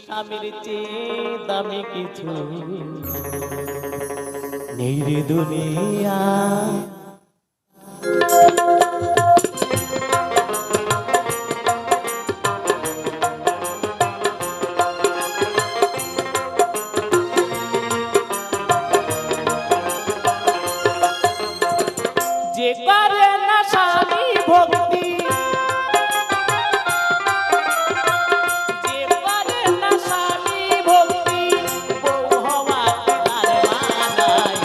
স্বামীর চেয়ে দামি কিছু নেই রে দুনিয়া। যে করে না স্বামী ভক্তি, যে করে না স্বামী ভক্তি, বউ হওয়া তার মানায়।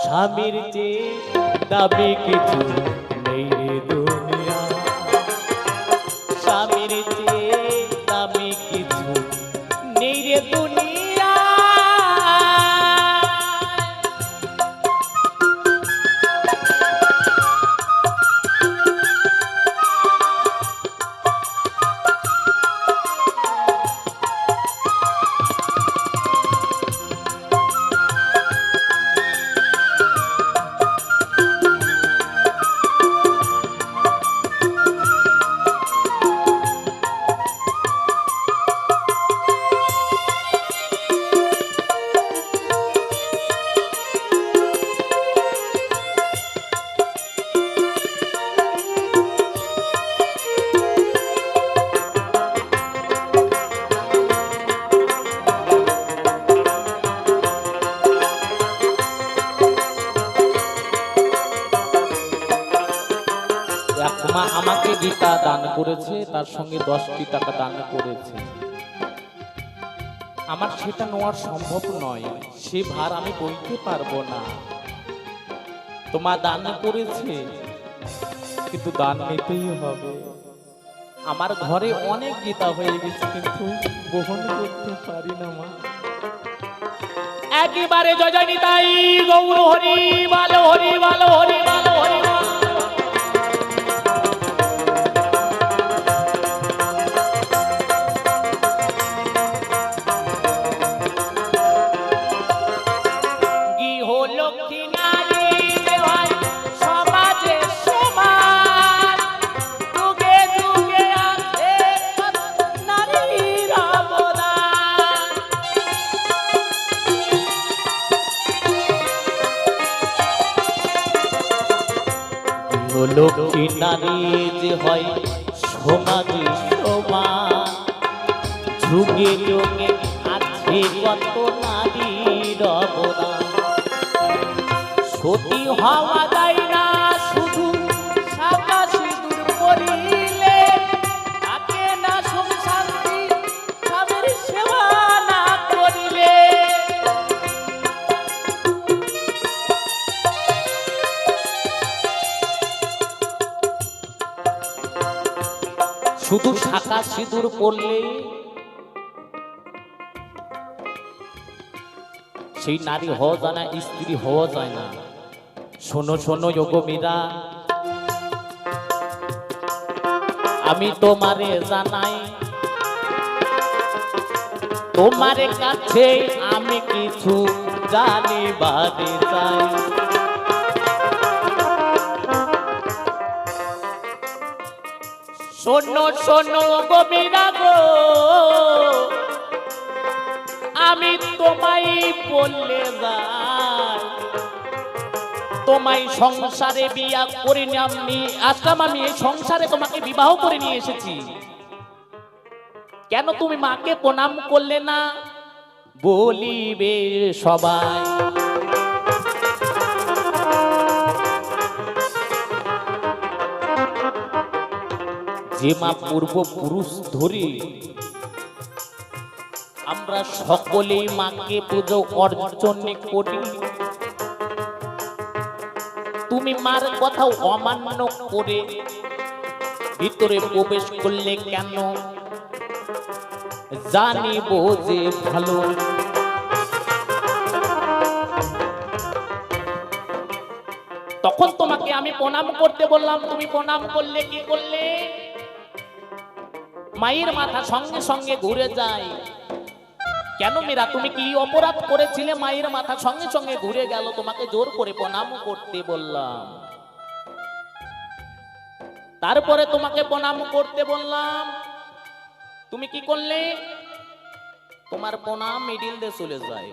স্বামীর চেয়ে দামি কিছু নেই রে দুনিয়া, স্বামীর চেয়ে দামি কিছু নেই রে দুনিয়া। মা আমাকে গীতা দান করেছে, তার সঙ্গে 10টি টাকা দান করেছে। আমার সেটা নেওয়ার সম্ভব নয়, সে ভার আমি বইতে পারবো না। তোমার দান করেছে, কিন্তু দান নিতেই হবে। আমার ঘরে অনেক গীতা হয়ে গেছে, কিন্তু বহন করতে পারি না মা। একেবারে জয় জয় নিতাই গৌর হরি বল, হরি বল, হরি বল, হরি বল। লক্ষ্মী নারী যে হয় সমাজে সমান, যুগে যুগে আছে কত নারীর অবদান। সতী হওয়া যায় না শুধু সাদা সিঁদুর পরিলে, থাকে না সুখ শান্তি স্বামীর সেবা না করিলে। শুধু সাদা সিঁদুর পরলে সেই নারী হওয়া যায় না, স্ত্রী হওয়া যায় না। শোনো শোনো যোগো মীরা, আমি তোমারে জানাই, তোমারে কাছে আমি কিছু জানিবারে চাই। শোনো শোনো গো মীরা গো, আমি তোমায় বললে যাই, তোমায় সংসারে বিয়া করে নিয়ে আসলাম আমি, এই সংসারে তোমাকে বিবাহ করে নিয়ে এসেছি। কেন তুমি মাকে প্রণাম করলে না? বলিবে সবাই যে মা পূর্বপুরুষ ধরে আমরা সকলেই মাকে পুজো অর্চনে করি, তুমি মার কথা অমান্য করে ভিতরে প্রবেশ করলে কেন? জানিব যে ভালো তখন তোমাকে আমি প্রণাম করতে বললাম, তুমি প্রণাম করলে কি করলে? মায়ের মাথা সঙ্গে সঙ্গে ঘুরে যায়। কেন মীরা, তুমি কি অপরাধ করেছিলে? মায়ের মাথা সঙ্গে সঙ্গে ঘুরে গেল, তোমাকে জোর করে প্রণাম করতে বললাম। তারপরে তোমাকে প্রণাম করতে বললাম, তুমি কি করলে? তোমার প্রণাম মিডিল দিয়ে চলে যায়।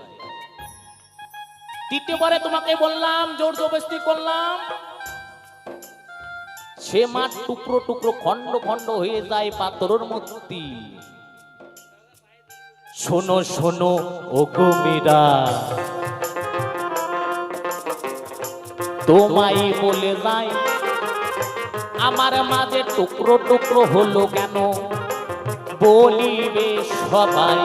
তৃতীয়বারে তোমাকে বললাম, জোর জবরদস্তি করলাম, সে মাঠ টুকরো টুকরো খন্ড খন্ড হয়ে যায় পাথরের মূর্তি। শোনো শোনো ওগো মীরা, তোমায় বলে যায় আমার মাঝে টুকরো টুকরো হলো কেন, বলিবে সবাই।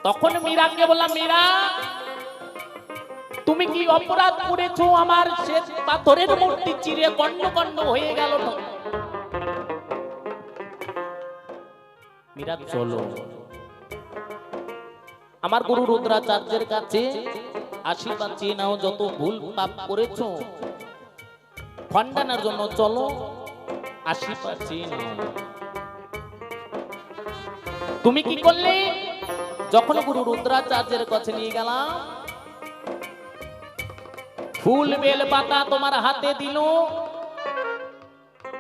তখন মীরাকে বললাম, মীরা তুমি কি অপরাধ করেছো? আমার সে পাথরের মূর্তি চিরে খন্ড খন্ড হয়ে গেল। মীরা চলো আমার গুরু রুদ্রাচার্যের কাছে আশীর্বাদ চেয়ে নাও, যত ভুল পাপ করেছো খণ্ডানোর জন্য চলো, আশীর্বাদ চেয়ে নাও। তুমি কি করলে? যখন গুরু রুদ্রাচার্যের কাছে নিয়ে গেলাম, ফুল বেল পাতা তোমার হাতে দিল,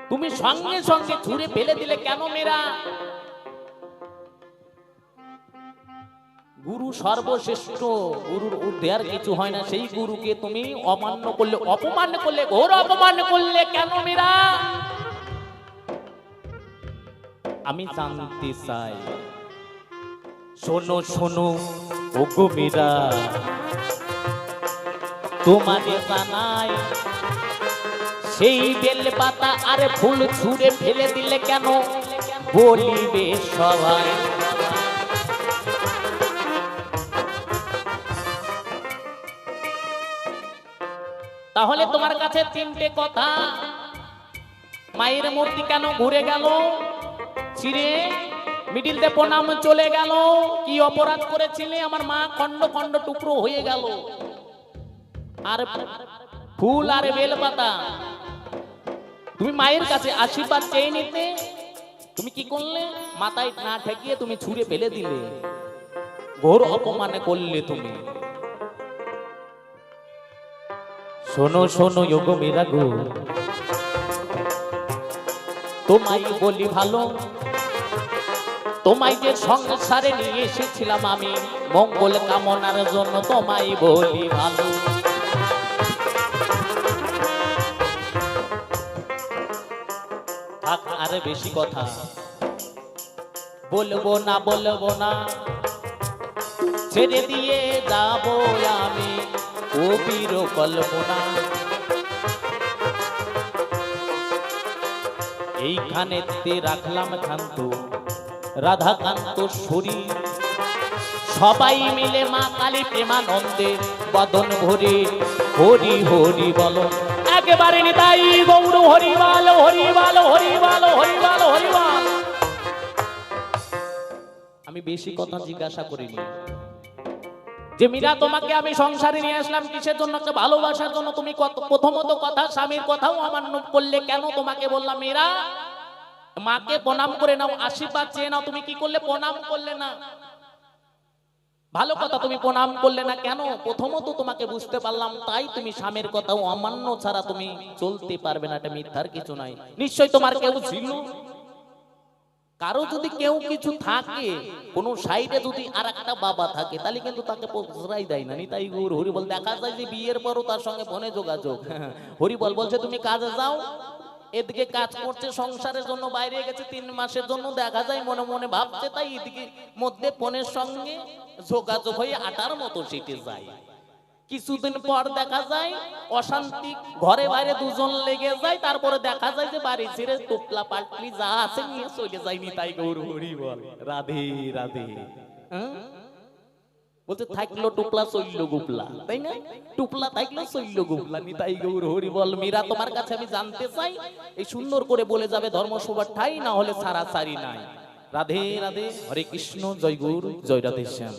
তুমি সঙ্গে সঙ্গে ছুঁড়ে ফেলে দিলে কেন মীরা? গুরু সর্বশ্রেষ্ঠ, গুরুর ঊর্ধ্বে আর কিছু হয় না, সেই গুরুকে তুমি অমান্য করলে, অপমান করলে, ঘোর অপমান করলে কেন মীরা? আমি জানতে চাই। শোনো শোনো ওগো মীরা, তোমাকে জানাই সেই বেল পাতা আর ফুল ছুঁড়ে ফেলে দিলে কেন, বলিবে সবাই। তাহলে তোমার কাছে তিনটে কথা, মায়ের মূর্তি কেন ঘুরে গেল, ছিঁড়ে মিডিল দিয়ে প্রণাম চলে গেল, কি অপরাধ করেছিলে? আমার মা খন্ড খন্ড টুকরো হয়ে গেল। আর ফুল আর বেল পাতা তুমি মায়ের কাছে আশীর্বাদ চেয়ে নিতে, তুমি কি করলে? মাথায় না ঠেকিয়ে তুমি ছুঁড়ে ফেলে দিলে, ঘোর অপমান করলে তুমি। শোনো শোনো ওগো মীরা গো, তোমায় বলি ভালো, তোমায় যে সংসারে নিয়ে এসেছিলাম আমি মঙ্গল কামনার জন্য, তোমায় বলি ভালো। থাক আর বেশি কথা বলবো না, বলবো না, ছেড়ে দিয়ে যাবো আমি কবির কল্পনা। এইখানেতে রাখলাম ক্ষান্ত রাধাকান্ত শরীর, সবাই মিলে মা কালী প্রেমানন্দে বদন ভরে হরি হরি বলো, একেবারে নিতাই গৌর হরি বল, হরি বল, হরি বল, হরি বল, হরি বল। আমি বেশি কথা জিজ্ঞাসা করিনি যে মীরা তোমাকে আমি সংসারে নিয়ে আসলাম কিসের জন্য? একটা ভালোবাসার জন্য। তুমি প্রথমত কথা স্বামীর কথাও অমান্য করলে কেন? তোমাকে বললাম মীরা মাকে প্রণাম করে নাও, আশীর্বাদ চেয়ে নাও, তুমি কি করলে? প্রণাম করলে না। ভালো কথা, তুমি প্রণাম করলে না কেন? প্রথমত তোমাকে বুঝতে পারলাম, তাই তুমি স্বামীর কথাও অমান্য ছাড়া তুমি চলতে পারবে না, এটা মিথ্যার কিছু নাই। নিশ্চয় তোমার কেউ ছিল, কারো যদি কেউ কিছু থাকে, কোন সাইডে যদি আর একটা বাবা থাকে, তাহলে কিন্তু তাকে প্রশ্রয় দেয় না। তাই গুরু হরি বল, দেখা যায় যে বিয়ের পরও তার সঙ্গে ফোনে যোগাযোগ। হরি বল বলছে তুমি কাজে যাও, এদিকে কাজ করছে সংসারের জন্য, বাইরে গেছে 3 মাসের জন্য, দেখা যায় মনে মনে ভাবছে, তাই এদিকে মধ্যে ফোনের সঙ্গে যোগাযোগ হয়ে আটার মতো সিটে যায়। কিছুদিন পর দেখা যায় অশান্তি, ঘরে বাইরে দুজন লেগে যায়, তারপরে দেখা যায় যে বাড়ি ছেড়ে টুকলা পাটলি যা আছে নিয়ে চলে যায়নি। তাই গৌর হরি বল, রাধে রাধে। বলতে থাকলো টুকলা চললো গুপলা, তাই না? টুকলা থাকলো চললো গুপলা, নিতাই গৌর হরি বল। মীরা তোমার কাছে আমি জানতে চাই, এই সুন্দর করে বলে যাবে ধর্মসভার ঠাই, না হলে ছাড়াছাড়ি নাই। রাধে রাধে, হরে কৃষ্ণ, জয় গুরু, জয় Radhe Shyam.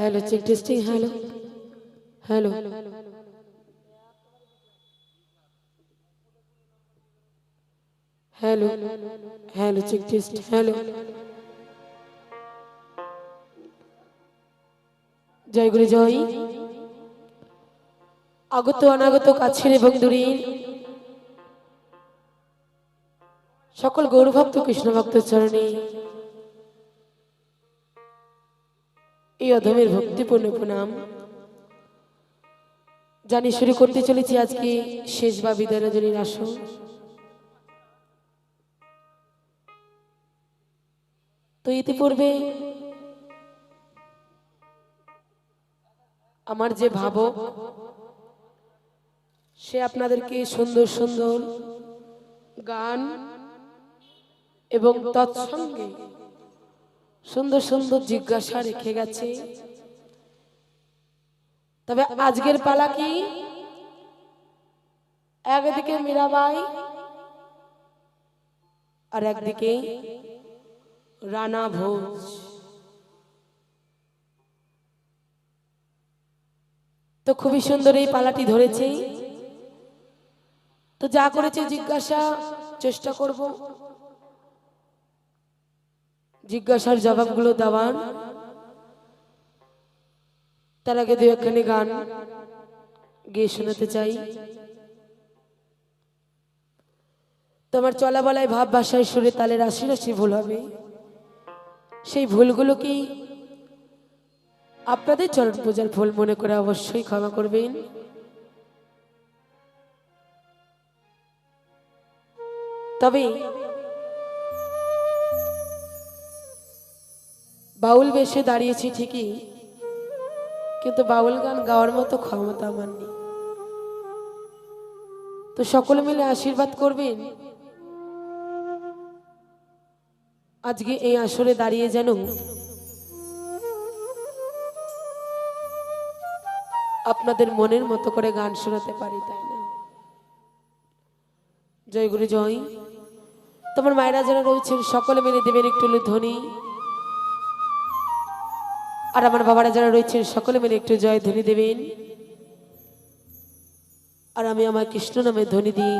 Hello check testing hello hello hello hello check test hello जय गुरु जय আগত অনাগত কাছের এবং দূরের সকল গৌরভক্ত কৃষ্ণ ভক্ত চরণে এই অধমের ভক্তিপূর্ণ প্রণাম জানি শুরু করতে চলেছি আজকে শেষ বা বিদায় রজনীর আসর। তো ইতিপূর্বে আমার যে ভাবক সে আপনাদেরকে সুন্দর সুন্দর গান এবং তৎসঙ্গে সুন্দর সুন্দর জিজ্ঞাসা রেখে গেছে। তবে আজকের পালা কি একদিকে মীরাবাই আর একদিকে রানা ভোজ। তো খুবই সুন্দর এই পালাটি ধরেছে। তো যা করেছে জিজ্ঞাসা চেষ্টা করব জিজ্ঞাসার জবাবগুলো দেওয়ার। তার আগে দু একখানি গান গিয়ে শোনাতে চাই। তোমার চলা বলায় ভাব ভাষায় সুরে তালে রাশি রাশি ভুল হবে, সেই ভুলগুলো কি আপনাদের চরণ পূজার ভুল মনে করে অবশ্যই ক্ষমা করবেন। তবে বাউল বেশে দাঁড়িয়েছি ঠিকই, কিন্তু বাউল গান গাওয়ার মতো ক্ষমতা আমার নেই। তো সকলে মিলে আশীর্বাদ করবেন আজকে এই আসরে দাঁড়িয়ে যেন আপনাদের মনের মতো করে গান শোনাতে পারি, তাই না? জয় গুরু জয়। তোমার মায়েরা যারা রয়েছেন সকলে মিলে দেবেন একটু ধ্বনি, আর আমার বাবারা যারা রয়েছেন সকলে মিলে একটু জয় ধ্বনি দেবেন। আর আমি আমার কৃষ্ণ নামে ধ্বনি দিই,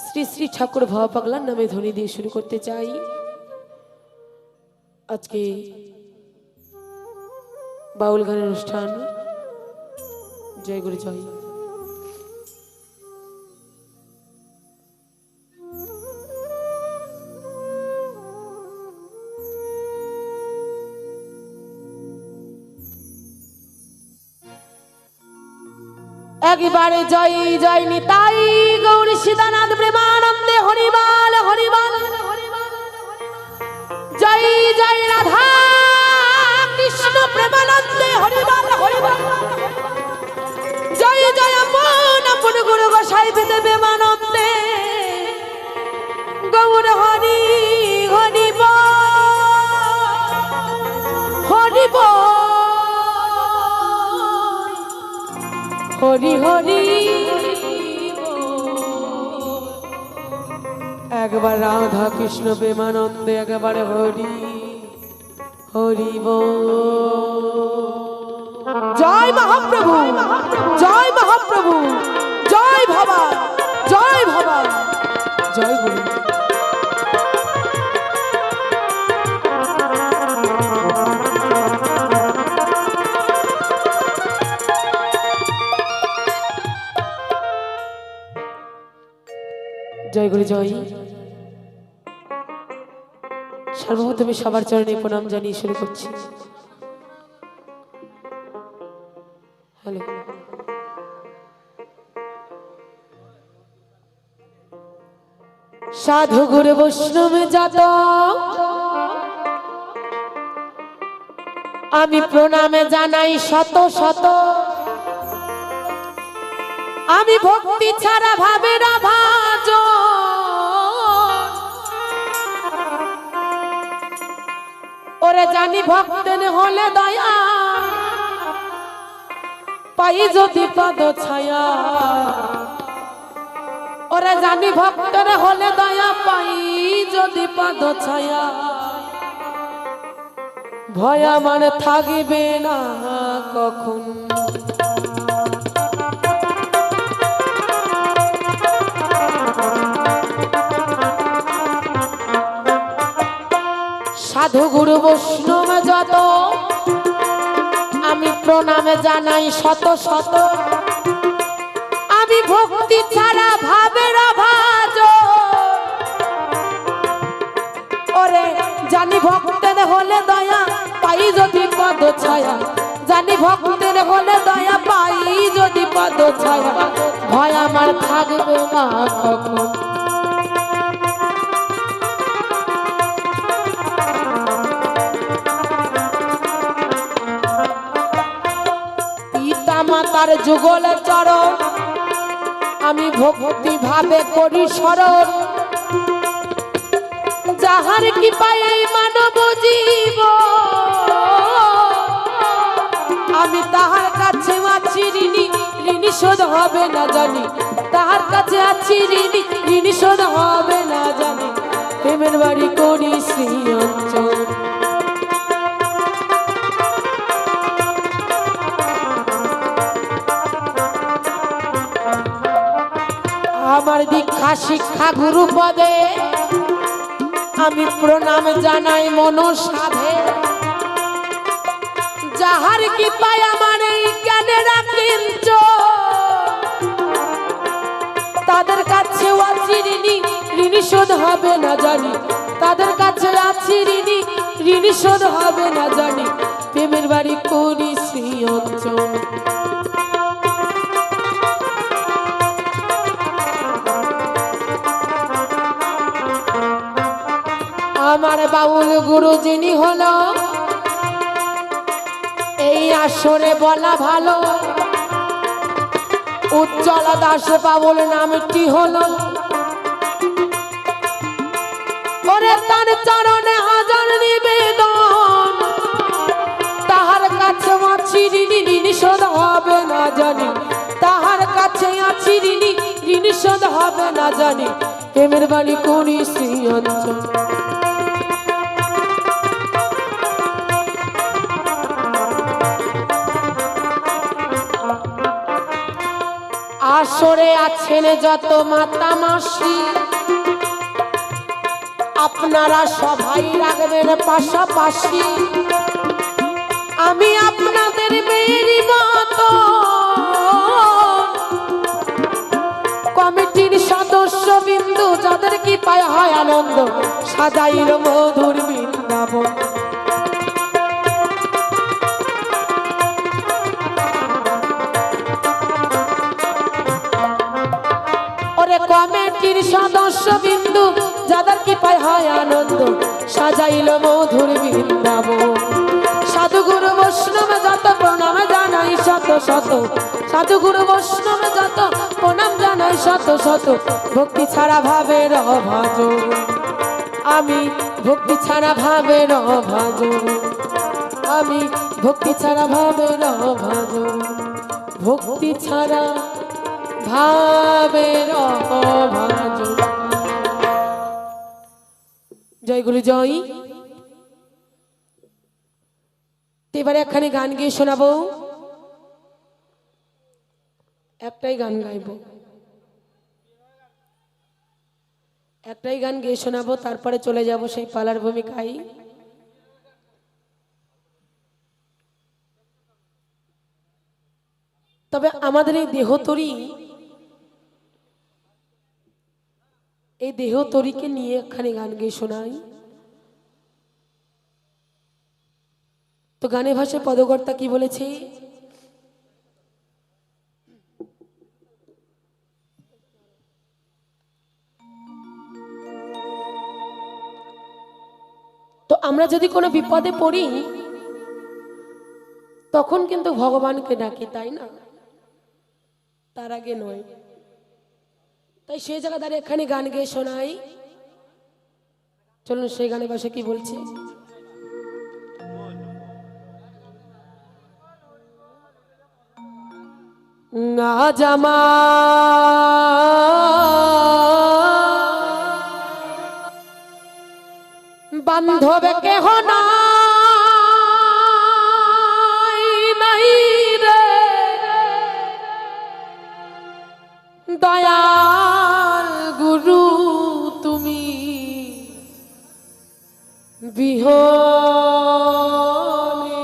শ্রী শ্রী ঠাকুর ভবা পাগলার নামে ধ্বনি দিয়ে শুরু করতে চাই আজকে বাউল গানের অনুষ্ঠান। জয় গুরু জয়। একবারে জয় জয় নিতাই গৌর সীতানাথ প্রেমানন্দে হরিবাল হরিবাল, জয় জয় রাধা কৃষ্ণ প্রেমানন্দে হরিবাল হরিবাল, জয় জয় আপন আপন গুরু গোসাই পেতে প্রেমানন্দে গৌর হরি হরিবাল হরিবাল হরি হরি। একবার রাধা কৃষ্ণ প্রেমানন্দে একবার হরি হরি বল। জয় মহাপ্রভু জয় মহাপ্রভু জয় ভবান জয় ভবান জয় গুরু। জয় গুরু জয়। সর্বপ্রথমে সবার চরণে প্রণাম জানিয়ে শুরু করছি। হ্যালো সাধু গুরু বৈষ্ণব জাত আমি প্রণামে জানাই শত শত। আমি ভক্তি ছাড়া ভাবের ভাজ, ওরে জানি ভক্তের হলে দয়া পাই যদি পদ ছায়া। ওরে জানি ভক্তের হলে দয়া পাই যদি পদ ছায়া। ভয় আমার থাকবে না কখন। সাধু গুরু বৈষ্ণব যত আমি প্রণামে জানাই শত শত। আমি ভক্তি ছাড়া ভাবের ভাজ ওরে জানি ভক্তের হলে দয়া পাই যদি পদ ছায়া। জানি ভক্তের হলে দয়া পাই যদি পদ ছায়া। ভয় আমার থাকবে না কখন। পিতা মাতার যুগল চরণ আমি ভক্তি ভাবে করি স্মরণ। যাহার কি পাই মানব জীব আমি তাহার কাছে আছি ঋণী। ঋণী শোধ হবে না জানি। তাহার কাছে আছি ঋণী। ঋণী শোধ হবে না জানি। প্রেমের বাড়ি করি শ্রী অঞ্চল। আমার দীক্ষা শিক্ষা গুরু পদে আমি প্রণাম জানাই মন সাধে। যাহার কি পায় আমার এই জ্ঞানে রাখেন তাদের কাছে আছি ঋণী। ঋণী শোধ হবে না জানি। তাদের কাছে আছি ঋণী। ঋণী শোধ হবে না জানি। প্রেমের বাড়ি করি শ্রী অঞ্চল। আমার বাউল গুরু যিনি হলো এই আসরে বলা ভালো। উজ্জ্বল দাস বাউল নামটি হলো। ওরে তার চরণে হাজার নিবেদন। তাহার কাছে আছি ঋণী। ঋণী শোধ হবে না জানি। তাহার কাছে আছি ঋণী। ঋণী শোধ হবে না জানি। প্রেমের বাণী করি শ্রী অঞ্চল। আসরে আছেন যত মাতা মাসি আপনারা সবাই রাখবেন পাশাপাশি। আমি আপনাদের মেয়েরই মতো কমিটির সদস্য বিন্দু যাদের কি পায় হয় আনন্দ সাজাইল মধুর বৃন্দাবন। কমিটির সদস্য বিন্দু যাদের কি পায় হয় আনন্দ সাজাইল মধুর বৃন্দাবন। সাধু গুরু বৈষ্ণব যত প্রণাম জানাই শত শত। সাধু গুরু বৈষ্ণব যত প্রণাম জানাই শত শত। ভক্তি ছাড়া ভাবের অভাজ আমি। ভক্তি ছাড়া ভাবের অভাজ আমি। ভক্তি ছাড়া ভাবের অভাজ। ভক্তি ছাড়া ভাবের অভাজ। জয় গুরু জয়। এবারে একখানি গান গিয়ে শোনাবো। একটাই গান গাইব। একটাই গান গিয়ে শোনাবো তারপরে চলে যাব সেই পালার ভূমিকায়। তবে আমাদের এই দেহতরী এই দেহ তরিকে নিয়ে একখানি গান গেয়ে শোনাই। তো গানে ভাষায় পদকর্তা কি বলেছে? তো আমরা যদি কোনো বিপদে পড়ি তখন কিন্তু ভগবানকে ডাকি, তাই না? তার আগে নয়। তাই সেই জায়গা দাঁড়িয়ে এখানে গান গেয়ে শোনাই। চলুন সেই গানে ভাষা কি বলছে। জামা বান্ধব কেহ না দয়াল গুরু তুমি বিহনে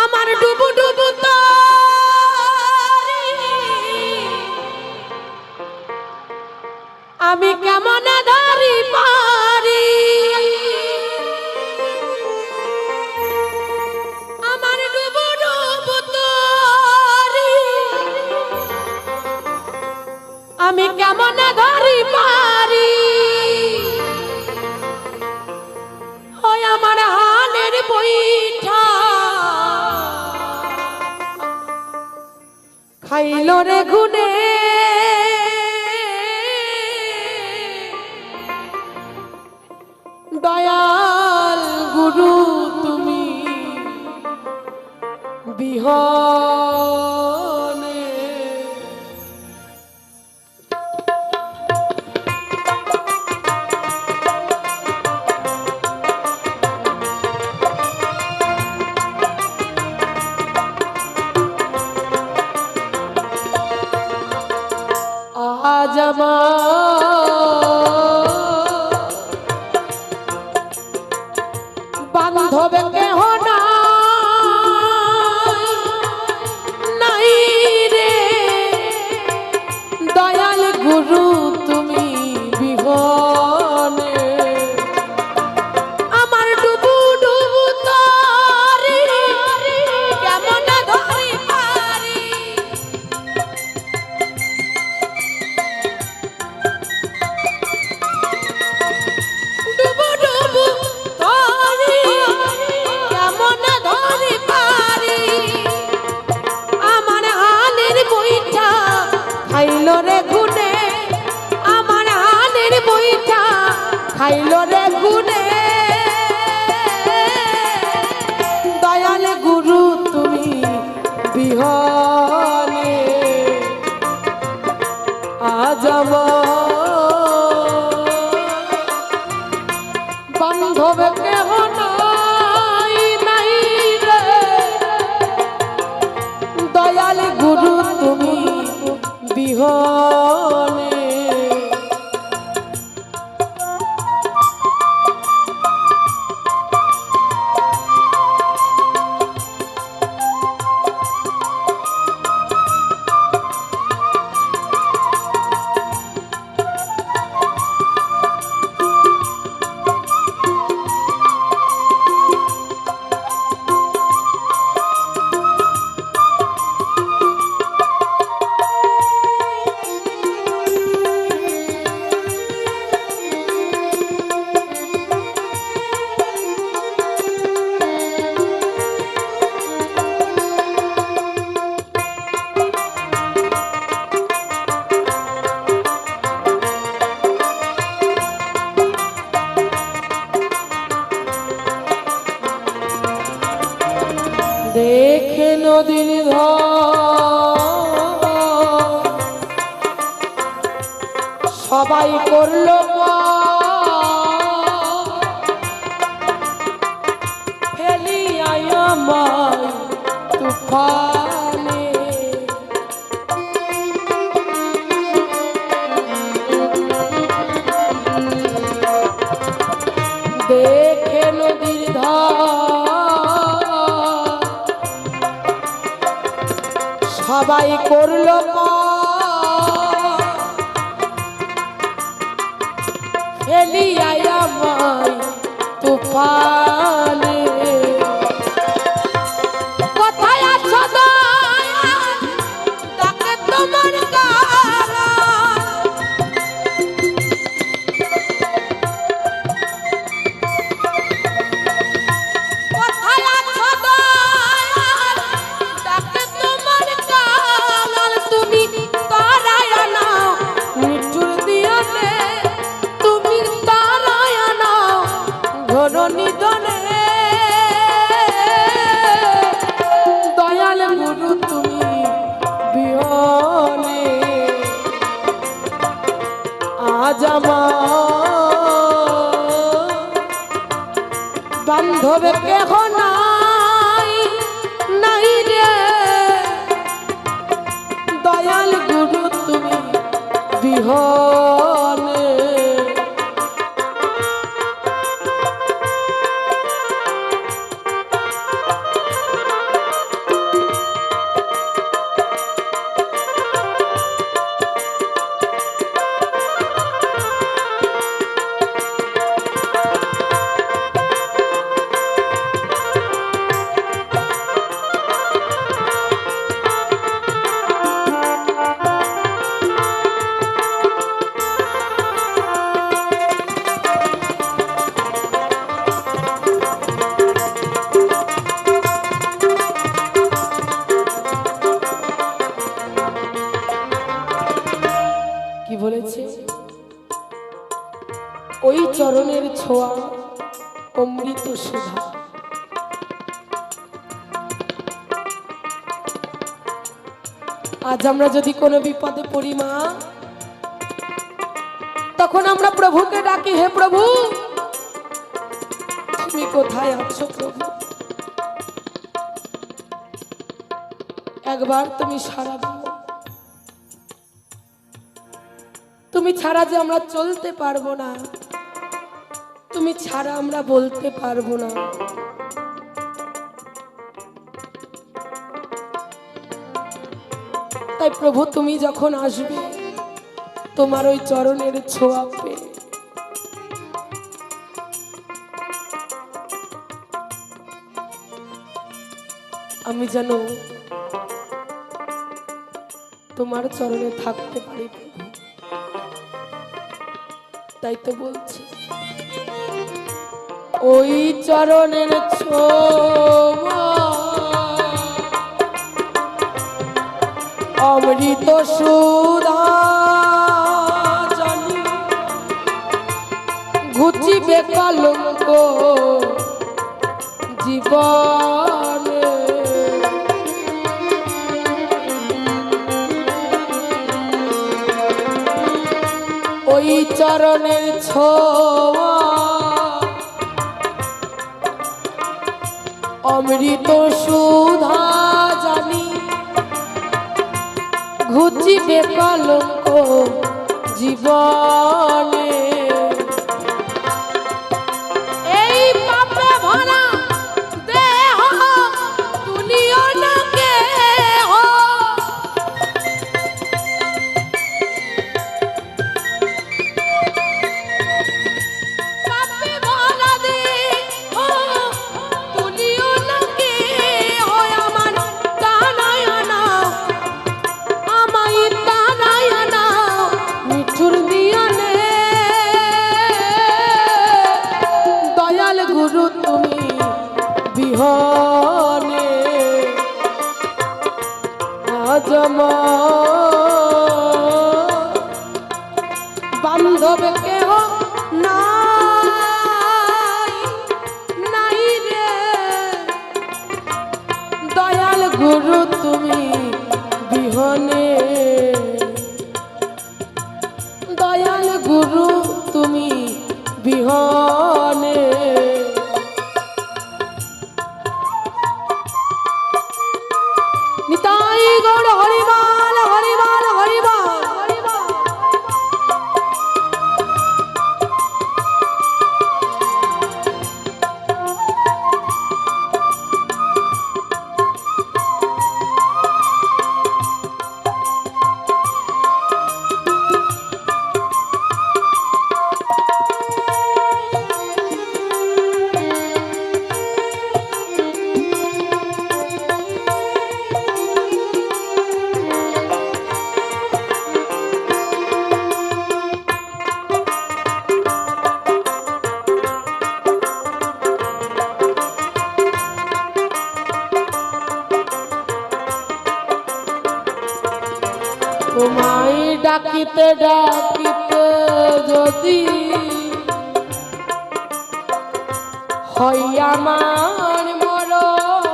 আমার ডুবু ডুবু তরি আমি কেমন ধরি পারি আমার ডুবু ডুবু তরি আমি কেমন ধরি পারি ওই আমার হালের বইঠা খাইল রে গুনে দয়াল গুরু তুমি বিহনে আজ বান্ধব কেহ নাই রে দয়াল গুরু তুমি বিহনে আমার ডুবু ডুবু তরি কেমন ধরি পারি ডুবু ডুবু তরি কেমন ধরি পারি আমার হালের বইটা খাইল রে গুনে আমার হালের বইটা খাইল রে গুনে দয়াল গুরু তুমি বিহনে আজ বান্ধব কেহ নাই নাই রে দয়াল গুরু তুমি বিহনে দেখে নদীর সবাই করলো ফেলি আমার তুফানে দেখে নদীর সবাই করলো ফেলিয়াই আমায় তুফানে কোথায় আছো দয়াল ডাকে তোমার গালা কোথায় আছো দয়াল ডাকে তোমার গালা তুমি তারায় না নিঠুর দিয়ানে তুমি তারায় না ঘন নিধনে দয়াল গুরু তুমি বিহনে আজ বান্ধব কেহ নাই নাই রে বিহনে। কি বলেছে? ওই চরণের ছোঁয়া অমৃত সুধা। আজ আমরা যদি কোনো বিপদে পড়ি মা, তখন আমরা প্রভুকে ডাকি, হে প্রভু তুমি কোথায় আছো প্রভু? একবার তুমি সাড়া দাও। তুমি ছাড়া যে আমরা চলতে পারবো না, তুমি ছাড়া আমরা বলতে পারবো না। তাই প্রভু তুমি যখন আসবে তোমার ওই চরণের ছোঁয়া পেয়ে আমি যেন তোমার চরণে থাকতে পারি প্রভু। তাই তো বলছি ওই চরণের ছোঁয়া অমৃত সুধা জানি ঘুচিবে কলঙ্ক জীবনে। ওই চরণের ছোঁয়া অমৃত সুধা জানি ঘুচিবে কলঙ্ক জীবনে। এই পাপে ভরা দেহ তুলিও না কেহ, পাপে ভরা দেহ তুলিও না কেহ, আমার কানায় না আমায় কানায় না মিঠুর দিয়ানে। দয়াল গুরু তুমি বিহনে আজ বান্ধব কেহ নাই নাই রে। দয়াল গুরু তুমি বিহনে, দয়াল গুরু তুমি বিহনে। নিতাই গৌর হরিমাল হরিমাল হরিমাল হরিমাল। তোমায় ডাকিতে ডাকিতে যদি হয় আমার মরণ,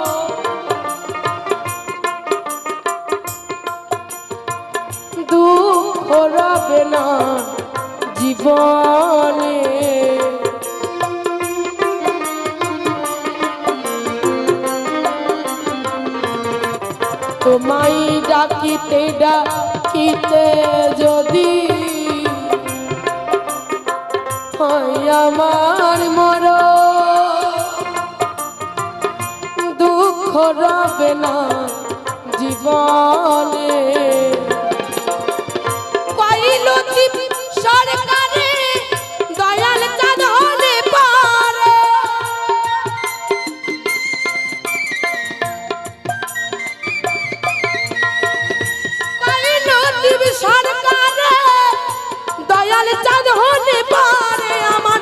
দুঃখ রবে না জীবনে। তোমায় ডাকিতে ডাকি হইতে যদি হয় আমার মর দুঃখ রবে না জীবনে পাইল সরকারে দয়াল চাঁদ হলে পারে পাইল সরকারে দয়াল চাঁদ হলে পারে আমার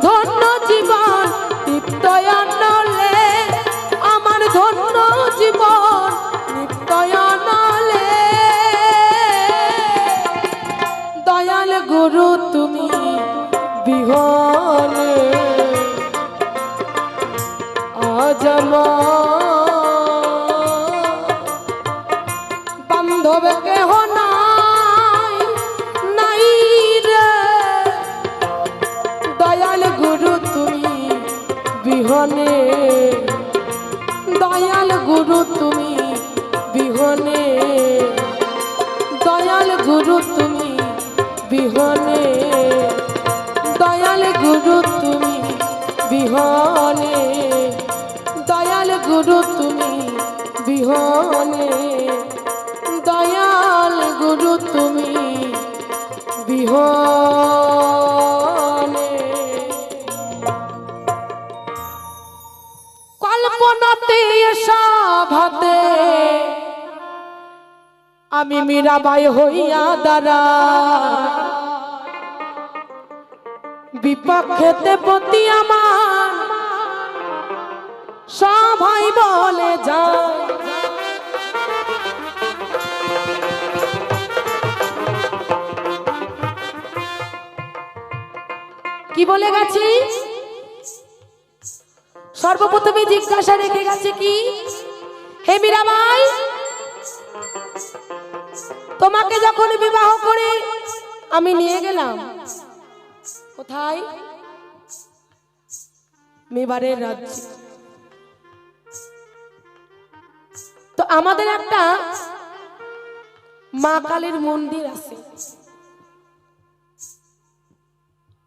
ধন্য জীবন নিত্যয়নলে আমার ধন্য জীবন নিত্যয়নলে দয়াল গুরু তুমি বিহনে আজ বান্ধব কেহ নাই নাই রে দয়াল গুরু তুমি বিহনে দয়াল গুরু তুমি বিহনে দয়াল গুরু তুমি বিহনে দয়াল গুরু তুমি বিহনে দয়াল গুরু তুমি বিহনে দয়াল গুরু তুমি বিহনে কল্পনাতে সভাতে আমি মীরাবাই হইয়া দাঁড়া বিপক্ষেতে পতি আমার সবাই বলে যায় কি বলে গেছি সর্বপ্রথমে জিজ্ঞাসা রেখে গেছে কি হে মীরাবাই তোমাকে যখন বিবাহ করে আমি নিয়ে গেলাম কোথায় মেবারের রাজ্যে তো আমাদের একটা মা কালীর মন্দির আছে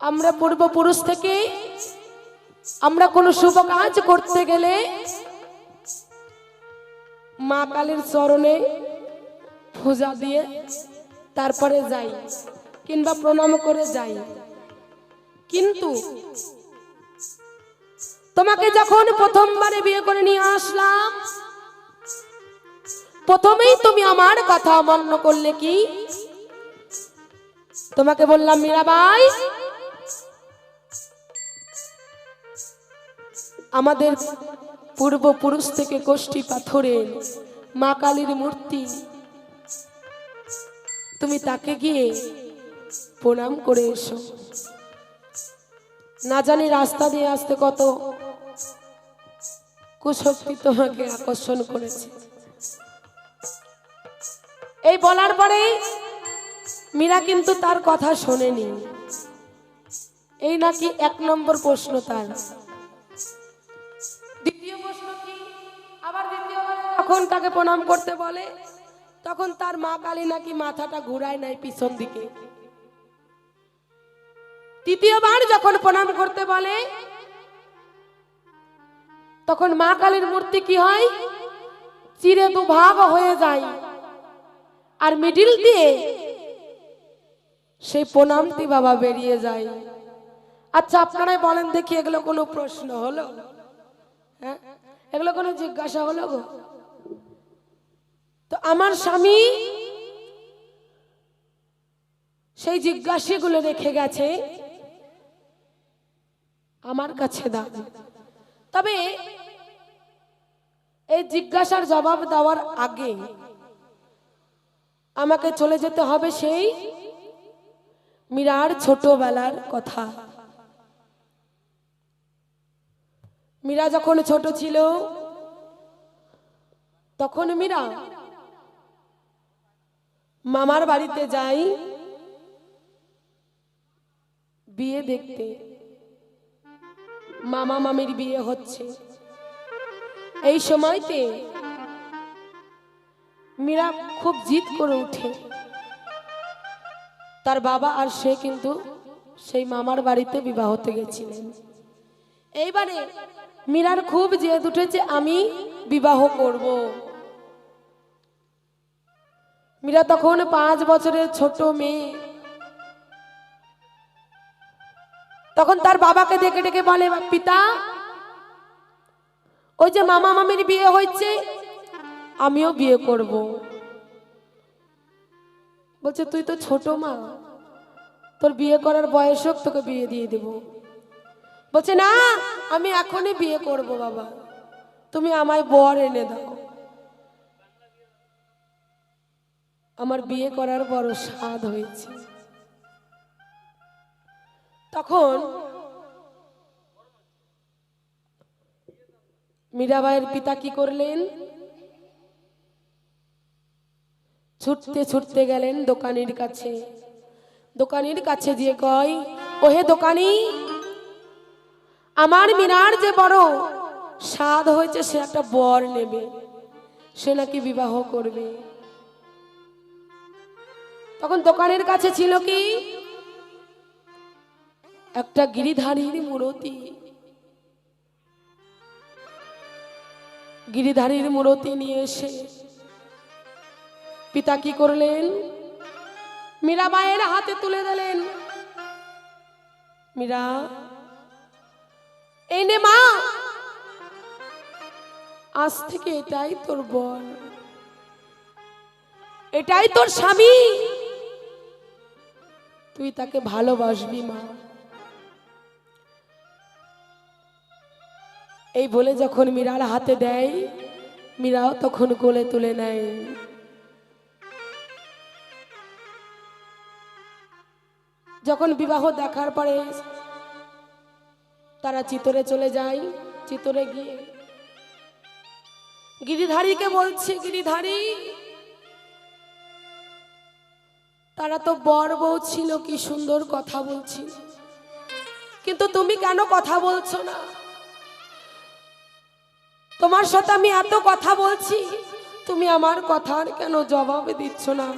আমরা পূর্বপুরুষ থেকে আমরা কোনো শুভ কাজ করতে গেলে মা কালীর চরণে পূজা দিয়ে তারপরে যাই কিংবা প্রণাম করে যাই কিন্তু তোমাকে যখন প্রথমবারে বিয়ে করে নিয়ে আসলাম প্রথমেই তুমি আমার কথা অমান্য করলে কি তোমাকে বললাম মীরাবাই আমাদের পূর্বপুরুষ থেকে কোষ্ঠী পাথরের মা কালীর মূর্তি তুমি তাকে গিয়ে প্রণাম করে এসো না জানি রাস্তা দিয়ে আসতে কত কুশক্তি তোমাকে আকর্ষণ করেছে এই বলার পরে মীরা কিন্তু তার কথা শোনেনি এই নাকি 1 নম্বর প্রশ্ন তার দ্বিতীয় প্রশ্ন কি আবার দ্বিতীয়বার যখন তাকে প্রণাম করতে বলে তখন তার মা কালী নাকি মাথাটা ঘুরায় নাই পিছন দিকে তৃতীয়বার যখন প্রণাম করতে বলে তখন মা কালীর মূর্তি কি হয় চিরে দুভাগ হয়ে যায় আর মিডিল দিয়ে সেই প্রণামটি বাবা বেরিয়ে যায় আচ্ছা আপনারাই বলেন দেখি এগুলো কোনো প্রশ্ন হলো হ্যাঁ এগুলো কোনো জিজ্ঞাসা হলো গো তো আমার স্বামী সেই জিজ্ঞাসাগুলো রেখে গেছে আমার কাছে দাও তবে এই জিজ্ঞাসার জবাব দেওয়ার আগে আমাকে চলে যেতে হবে সেই মীরার ছোটবেলার কথা মীরা যখন ছোট ছিল তখন মীরা মামার বাড়িতে যাই বিয়ে দেখতে মামা মামির বিয়ে হচ্ছে এই সময়তে মীরা খুব জিদ করে উঠে তার বাবা আর সে কিন্তু সেই মামার বাড়িতে বিবাহ হতে গেছিলেন। এইবারে মীরার খুব জেদ উঠেছে, আমি বিবাহ করব। মীরা তখন 5 বছরের ছোট মেয়ে। তখন তার বাবাকে ডেকে ডেকে বলে, পিতা, ওই যে মামা মামির বিয়ে হয়েছে, আমিও বিয়ে করব। বলছে, তুই তো ছোট মা, তোর বিয়ে করার বয়স হোক, তোকে বিয়ে দিয়ে দেব। বলছে, না, আমি এখনই বিয়ে করব বাবা, তুমি আমায় বর এনে দাও, আমার বিয়ে করার বড় স্বাদ হয়েছে। তখন মীরাবাইয়ের পিতা কি করলেন, ছুটতে ছুটতে গেলেন দোকানির কাছে। দোকানির কাছে গিয়ে কয়, ওহে দোকানি, আমার মীরার যে বড় স্বাদ হয়েছে, সে একটা বর নেবে, সে নাকি বিবাহ করবে। তখন দোকানের কাছে ছিল কি, একটা গিরিধারীর মূর্তি। গিরিধারীর মূর্তি নিয়ে এসে পিতা কি করলেন, মীরাবাইয়ের হাতে তুলে দিলেন। মীরা, এই নে মা, আজ থেকে এটাই তোর বর, এটাই তোর স্বামী, তুই তাকে ভালোবাসবি মা। এই বলে যখন মীরার হাতে দেয়, মীরাও তখন কোলে তুলে নেয়। যখন বিবাহ দেখার পরে তারা চিতরে চলে যায়। চিতরে গিয়ে গিরিধারীকে বলছে, গিরিধারী, তারা তো বর বউ ছিল, কি সুন্দর কথা বলছিল, কিন্তু তুমি কেন কথা বলছো না? তোমার সাথে আমি এত কথা বলছি, তুমি আমার কথার কেন জবাব দিচ্ছ না?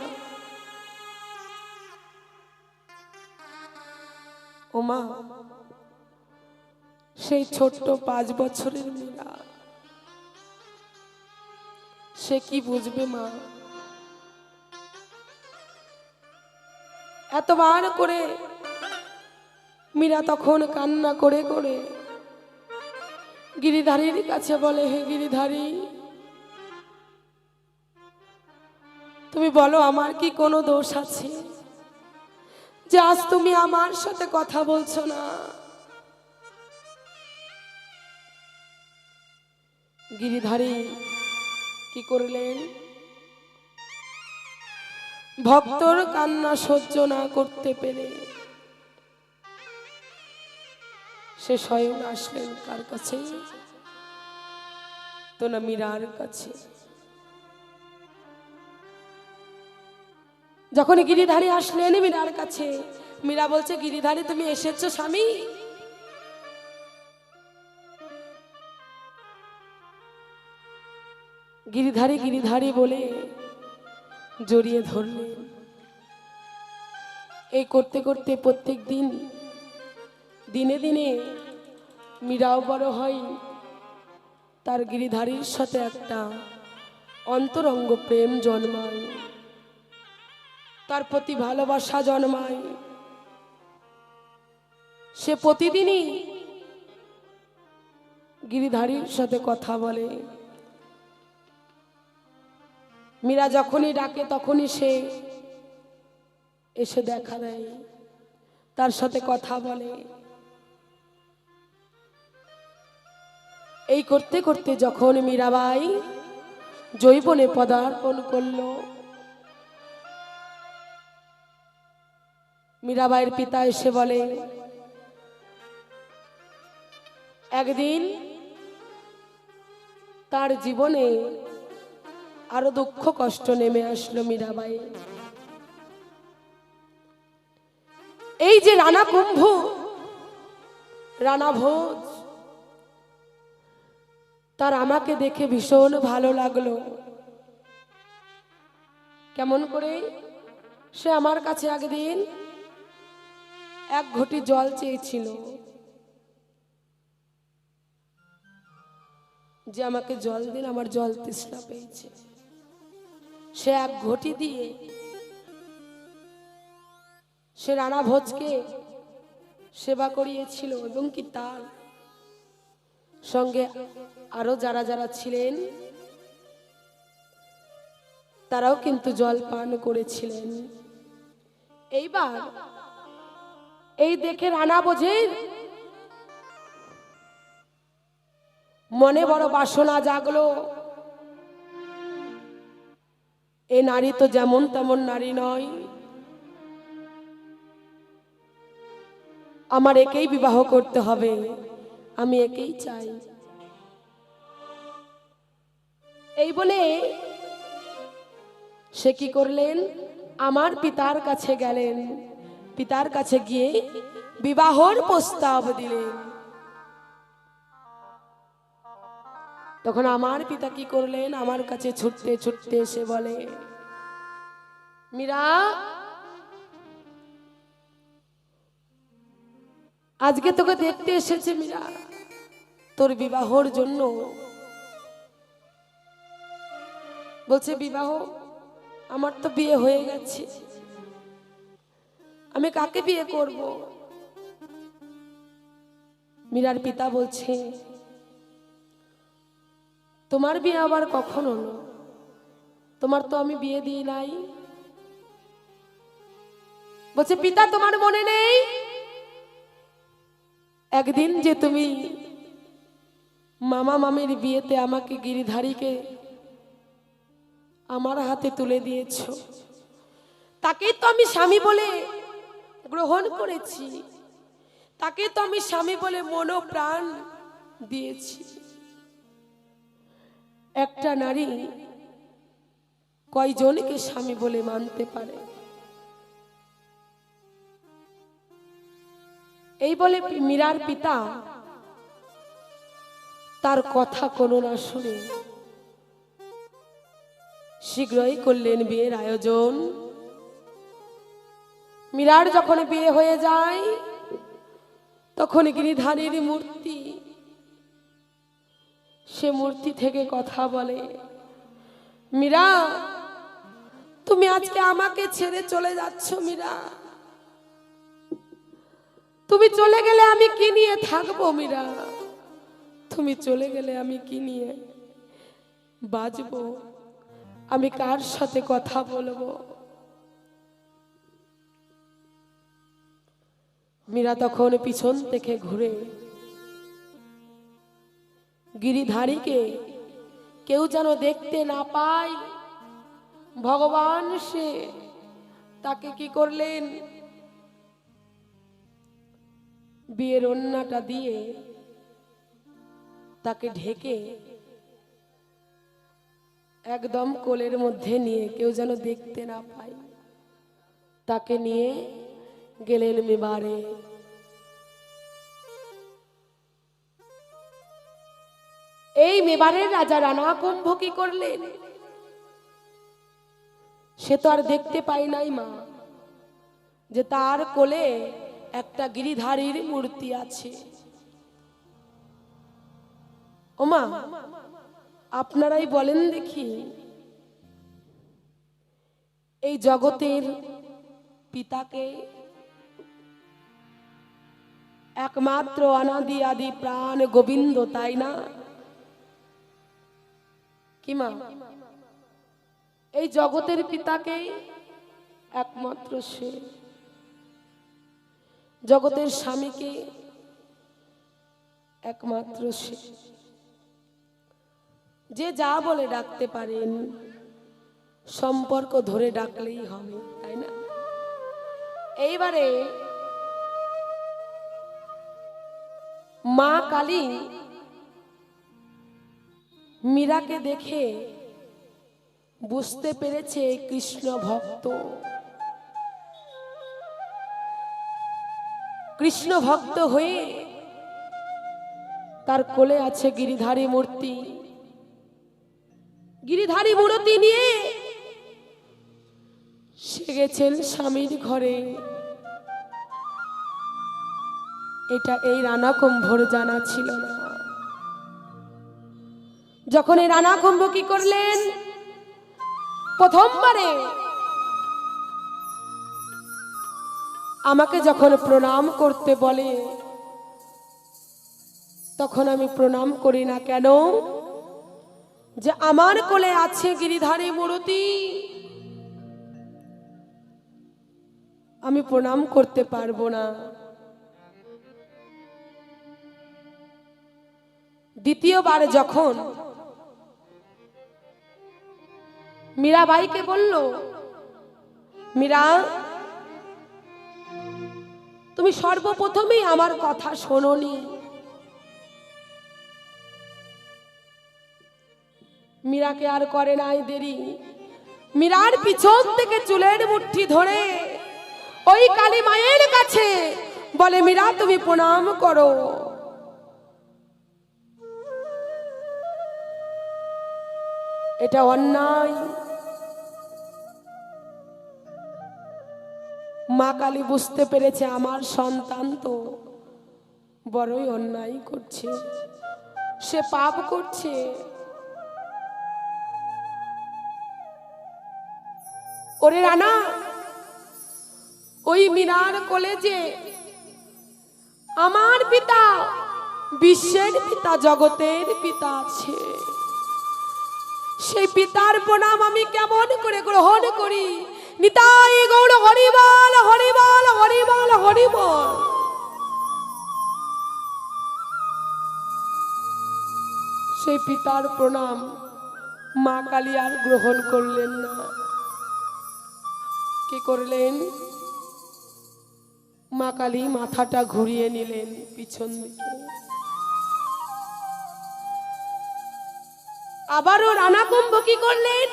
ওমা, সেই ছোট্ট 5 বছরের মীরা, সে কি বুঝবে মা? এতবার করে মীরা তখন কান্না করে করে গিরিধারীর কাছে বলে, হে গিরিধারী, তুমি বলো, আমার কি কোনো দোষ আছে যে আজ তুমি আমার সাথে কথা বলছো না? গিরিধারী কি করলেন, ভক্তর কান্না সহ্য না করতে পেরে সে স্বয়ং আসলেন কার কাছে, তো না মীরার কাছে। যখন গিরিধারী আসলেন মীরার কাছে, মীরা বলছে, গিরিধারী তুমি এসেছো স্বামী? গিরিধারী গিরিধারী বলে জড়িয়ে ধরলেন। এই করতে করতে প্রত্যেক দিন দিনে দিনে মীরাও বড় হয়, তার গিরিধারীর সাথে একটা অন্তরঙ্গ প্রেম জন্মায়, তার প্রতি ভালোবাসা জন্মায়। সে প্রতিদিনই গিরিধারীর সাথে কথা বলে। মীরা যখনই ডাকে তখনই সে এসে দেখা দেয়, তার সাথে কথা বলে। এই করতে করতে যখন মীরাবাই যৌবনে পদার্পণ করল, মীরাবাইয়ের পিতা এসে বলে, একদিন তার জীবনে আরো দুঃখ কষ্ট নেমে আসলো মীরাবাই। এই যে রানা কুম্ভ, রানা ভোজ, তার আমাকে দেখে ভীষণ ভালো লাগলো। কেমন করে? সে আমার কাছে একদিন এক ঘটি জল চেয়েছিল, যে আমাকে জল দিন, আমার জল তৃষ্ণা পেয়েছে। সে এক ঘটি দিয়ে সে রানা ভোজকে সেবা করিয়েছিল, এবং কি তার সঙ্গে আরো যারা যারা ছিলেন তারাও কিন্তু জল পান করেছিলেন। এইবার এই দেখে রানা ভোজের মনে বড় বাসনা জাগলো। এ নারী তো যেমন তেমন নারী নয়, আমার একেই বিবাহ করতে হবে, আমি একেই চাই। এই বলে সে কি করলেন, আমার পিতার কাছে গেলেন, পিতার কাছে গিয়ে বিবাহর প্রস্তাব দিলেন। তখন আমার পিতা কি করলেন, আমার কাছে ছুটতে ছুটতে এসে বলে, মীরা, আজকে তোকে দেখতে এসেছে মীরা, তোর বিবাহর জন্য। বলছে, বিবাহ? আমার তো বিয়ে হয়ে গেছে, আমি কাকে বিয়ে করব? মীরার পিতা বলছে, তোমার বিয়ে আবার কখন হলো? তোমার তো আমি বিয়ে দিই নাই। বলছে, পিতা তোমার মনে নেই একদিন যে তুমি মামা মামির বিয়েতে আমাকে গিরিধারীকে আমার হাতে তুলে দিয়েছ, তাকেই তো আমি স্বামী বলে গ্রহণ করেছি, তাকে তো আমি স্বামী বলে মন প্রাণ দিয়েছি। একটা নারী কয়জনকে স্বামী বলে মানতে পারে? এই বলে মীরার পিতা তার কথা কোনো না শুনে শীঘ্রই করলেন বিয়ের আয়োজন। মীরার যখন বিয়ে হয়ে যায়, তখন গিরিধারীর মূর্তি, সে মূর্তি থেকে কথা বলে, মীরা, তুমি আজকে আমাকে ছেড়ে চলে যাচ্ছ মীরা, তুমি চলে গেলে আমি কি নিয়ে থাকবো মীরা? তুমি চলে গেলে আমি কি নিয়ে বাঁচবো? আমি কার সাথে কথা বলবো? মীরা তখন পিছন থেকে ঘুরে গিরিধারীকে কেউ যেন দেখতে না পায়, ভগবান সে তাকে কি করলেন, বিয়ের ওড়নাটা দিয়ে তাকে ঢেকে একদম কোলের মধ্যে নিয়ে, কেউ যেন দেখতে না পায়, তাকে নিয়ে গেলেন মেবারে। এই মেবারের রাজা রানা কুম্ভ কি করলেন, সে তো আর দেখতে পায় নাই মা, যে তার কোলে একটা গিরিধারীর মূর্তি আছে। ওমা, আপনারাই বলেন দেখি, এই জগতের পিতাকে, একমাত্র অনাদি আদি প্রাণ গোবিন্দ, তাই না কি মা? এই জগতের পিতাকে একমাত্র সে, জগতের স্বামীকে একমাত্র সে, যে যা বলে ডাকতে পারেন, সম্পর্ক ধরে ডাকলেই হবে, তাই না? এইবারে মা কালী মীরাকে দেখে বুঝতে পেরেছে কৃষ্ণ ভক্ত, কৃষ্ণ ভক্ত হয়ে তার কোলে আছে গিরিধারী মূর্তি। গিরিধারী মূর্তি নিয়ে সে সে গেছেন স্বামীর ঘরে। এটা এই রানা কুম্ভর জানা ছিল না। যখন এই রানা কুম্ভ কি করলেন, প্রথমবারে আমাকে যখন প্রণাম করতে বলে, তখন আমি প্রণাম করি না। কেন? যে আমার কোলে আছে গিরিধারী মূর্তি, আমি প্রণাম করতে পারবো না। দ্বিতীয়বার যখন মীরাবাইকে বলল, মীরা, তুমি সর্বপ্রথমেই আমার কথা শোনোনি। মীরাকে আর করে নাই দেরি, মীরার পিছন থেকে চুলের মুঠি ধরে ওই কালী মায়ের কাছে বলে, মীরা তুমি প্রণাম করো। এটা অন্যায়। মা কালী বুঝতে পেরেছে আমার সন্তান তো বড়ই অন্যায় করছে, সে পাপ করছে। ওরে রানা, ওই মীরার কলেজে আমার পিতা, বিশ্বের পিতা, জগতের পিতা আছে। সেই পিতার প্রণাম আমি কেমন করে গ্রহণ করি? নিতাই গৌর হরিবল হরিবল হরিবল হরিবল। সেই পিতার প্রণাম মা কালী আর গ্রহণ করলেন না। কি করলেন? মা কালী মাথাটা ঘুরিয়ে নিলেন পিছন দিকে। আবারও রানা কুম্ভ কি করলেন?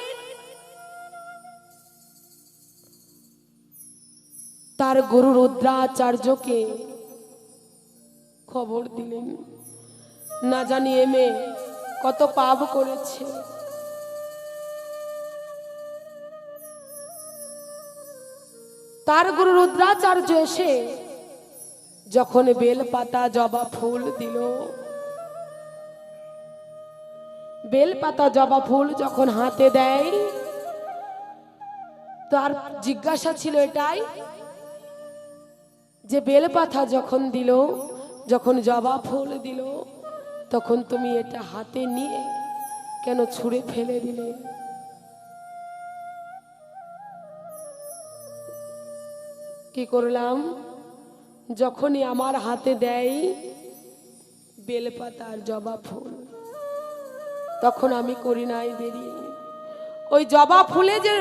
তার গুরু রুদ্রাচার্যকে খবর দিলেন, না জানি এ মেয়ে কত পাপ করেছে। তার গুরু রুদ্রাচার্য এসে যখন বেলপাতা জবা ফুল দিল, বেলপাতা জবা ফুল যখন হাতে দেয়, তার জিজ্ঞাসা ছিল এটাই যে বেলপাতা যখন দিল, যখন জবা ফুল দিল, তখন তুমি এটা হাতে নিয়ে কেন ছুঁড়ে ফেলে দিলে? কি করলাম? যখনই আমার হাতে দেয় বেলপাতার জবা ফুল, তখন আমি করি নাই দেরি। ওই জবা ফুলে যে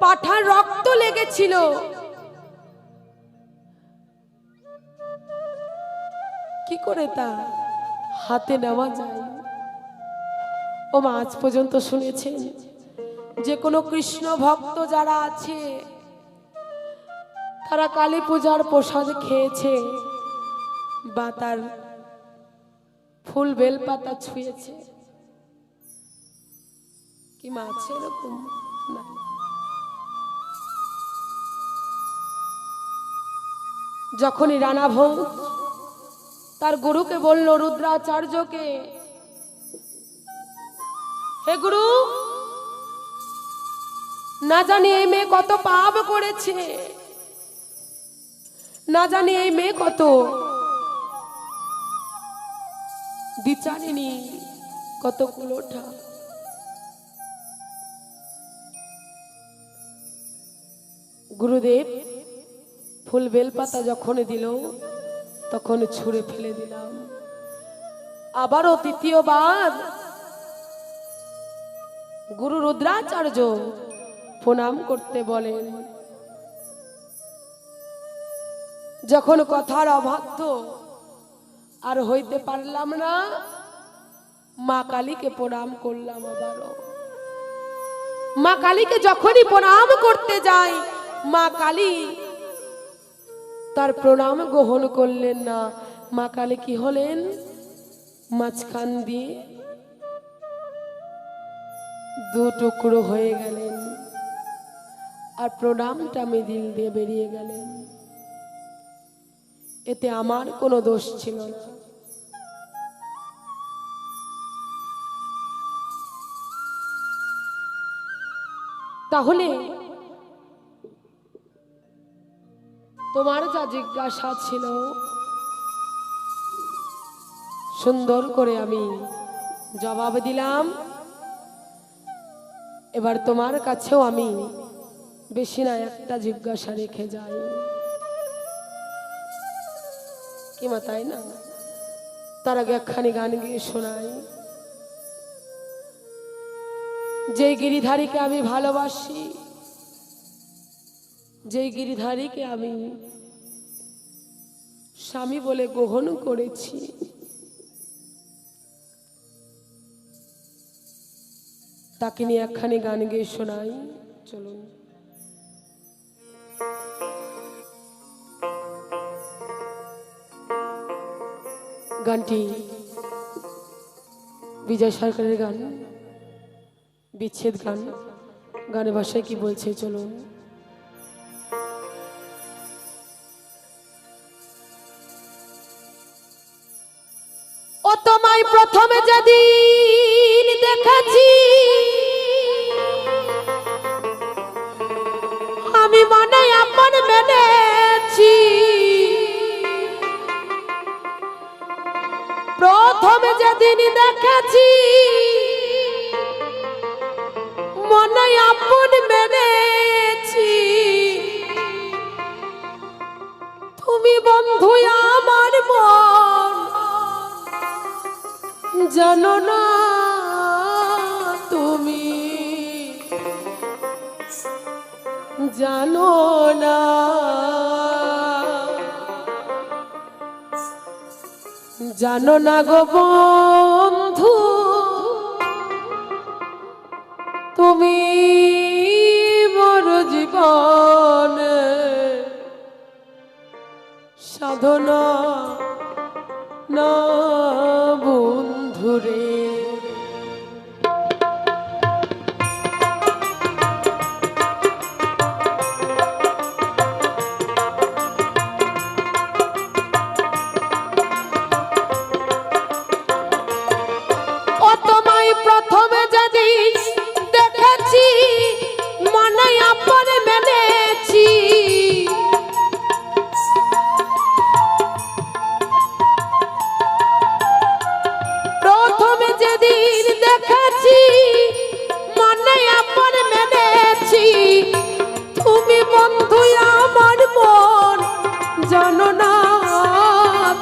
পাঠার রক্ত লেগেছিল, কি করে তা হাতে নেওয়া যায়? ও মা, আজ পর্যন্ত শুনেছেন যে কোনো কৃষ্ণ ভক্ত যারা আছে তারা কালী পূজার প্রসাদ খেয়েছে বা তার ফুল বেলপাতা ছুঁয়েছে? কি মা আছে এরকম? না। যখনই রানা ভোজ তার গুরুকে বলল, রুদ্রাচার্যকে, হে গুরু, না জানি এই মেয়ে কত পাপ করেছে, না জানি এই মেয়ে কত দ্বিচারিণী, কত কুলোঠা। গুরুদেব ফুল বেলপাতা যখন দিল তখন ছুঁড়ে ফেলে দিলাম। আবারও তৃতীয়বার গুরু রুদ্রাচার্য প্রণাম করতে বলেন। যখন কথার অবাধ্য আর হইতে পারলাম না, মা কালীকে প্রণাম করলাম। আবারও মা কালীকে যখনই প্রণাম করতে যাই, মা কালী তার প্রণাম গ্রহণ করলেন না। মা কালী কি হলেন? মাঝখান দিয়ে দু টুকরো হয়ে গেলেন। আর প্রণামটা আমি দিল দিয়ে বেরিয়ে গেলেন। এতে আমার কোনো দোষ ছিল না। তাহলে তোমার যা জিজ্ঞাসা ছিল সুন্দর করে আমি জবাব দিলাম। এবার তোমার কাছেও আমি বেশি না একটা জিজ্ঞাসা রেখে যাই, কি মা তাই না? তার আগে একখানি গান গিয়ে শোনাই। যে গিরিধারীকে আমি ভালোবাসি, যে গিরিধারীকে আমি স্বামী বলে গ্রহণ করেছি, তাকে নিয়ে একখানি গান গেয়ে শোনাই। চলুন। গানটি বিজয় সরকারের গান, বিচ্ছেদ গান। গানের ভাষায় কি বলছে চলুন। ও তোমায় প্রথমে যেদিন দেখেছি আমি মনে আপন মেনেছি, প্রথমে যেদিন দেখেছি মনে আপন মেনেছি, তুমি বন্ধু আমার মন জানো না, তুমি জানো না, জানো না গো বন্ধু, তুমি মোর জীবন সাধনা না বন্ধুরে। প্রথমে যদি দেখেছি মনে আপন মেনেছি, প্রথমে যেদিন দেখেছি মনে আপন মেনেছি, তুমি বন্ধু আমার মন জানো না,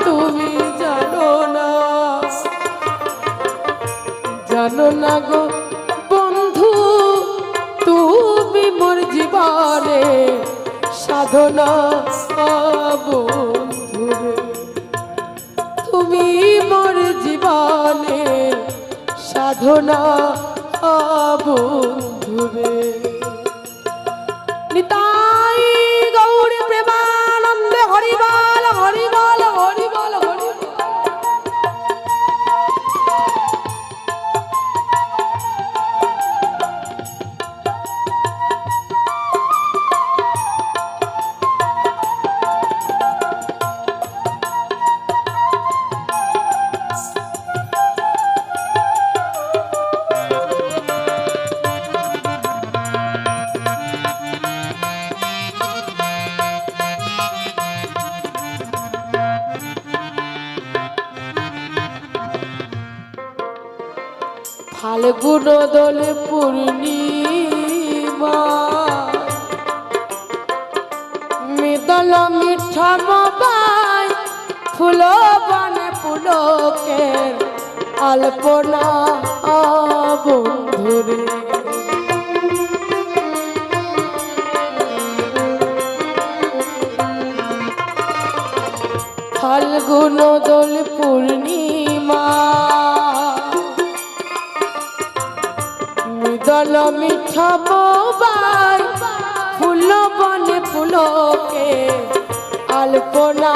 তুমি জানো না, জানো না গো বন্ধু, তুমি মোর জীবনে সাধনা বন্ধুরে, তুমি মোর জীবনে সাধনা বন্ধুরে। নিতাই গৌর প্রেমানন্দে হরিবল হরিবল হরিবল হরিবল। ফাল্গুন দোল পূর্ণিমা মৃদল মিঠা মবাই ফুল বনে পুলকের আলপনা বন্ধুরে, ফাল্গুন দোল পূর্ণিমা মৃদল মিঠা মবাই ফুল বনে পুলকে আলপনা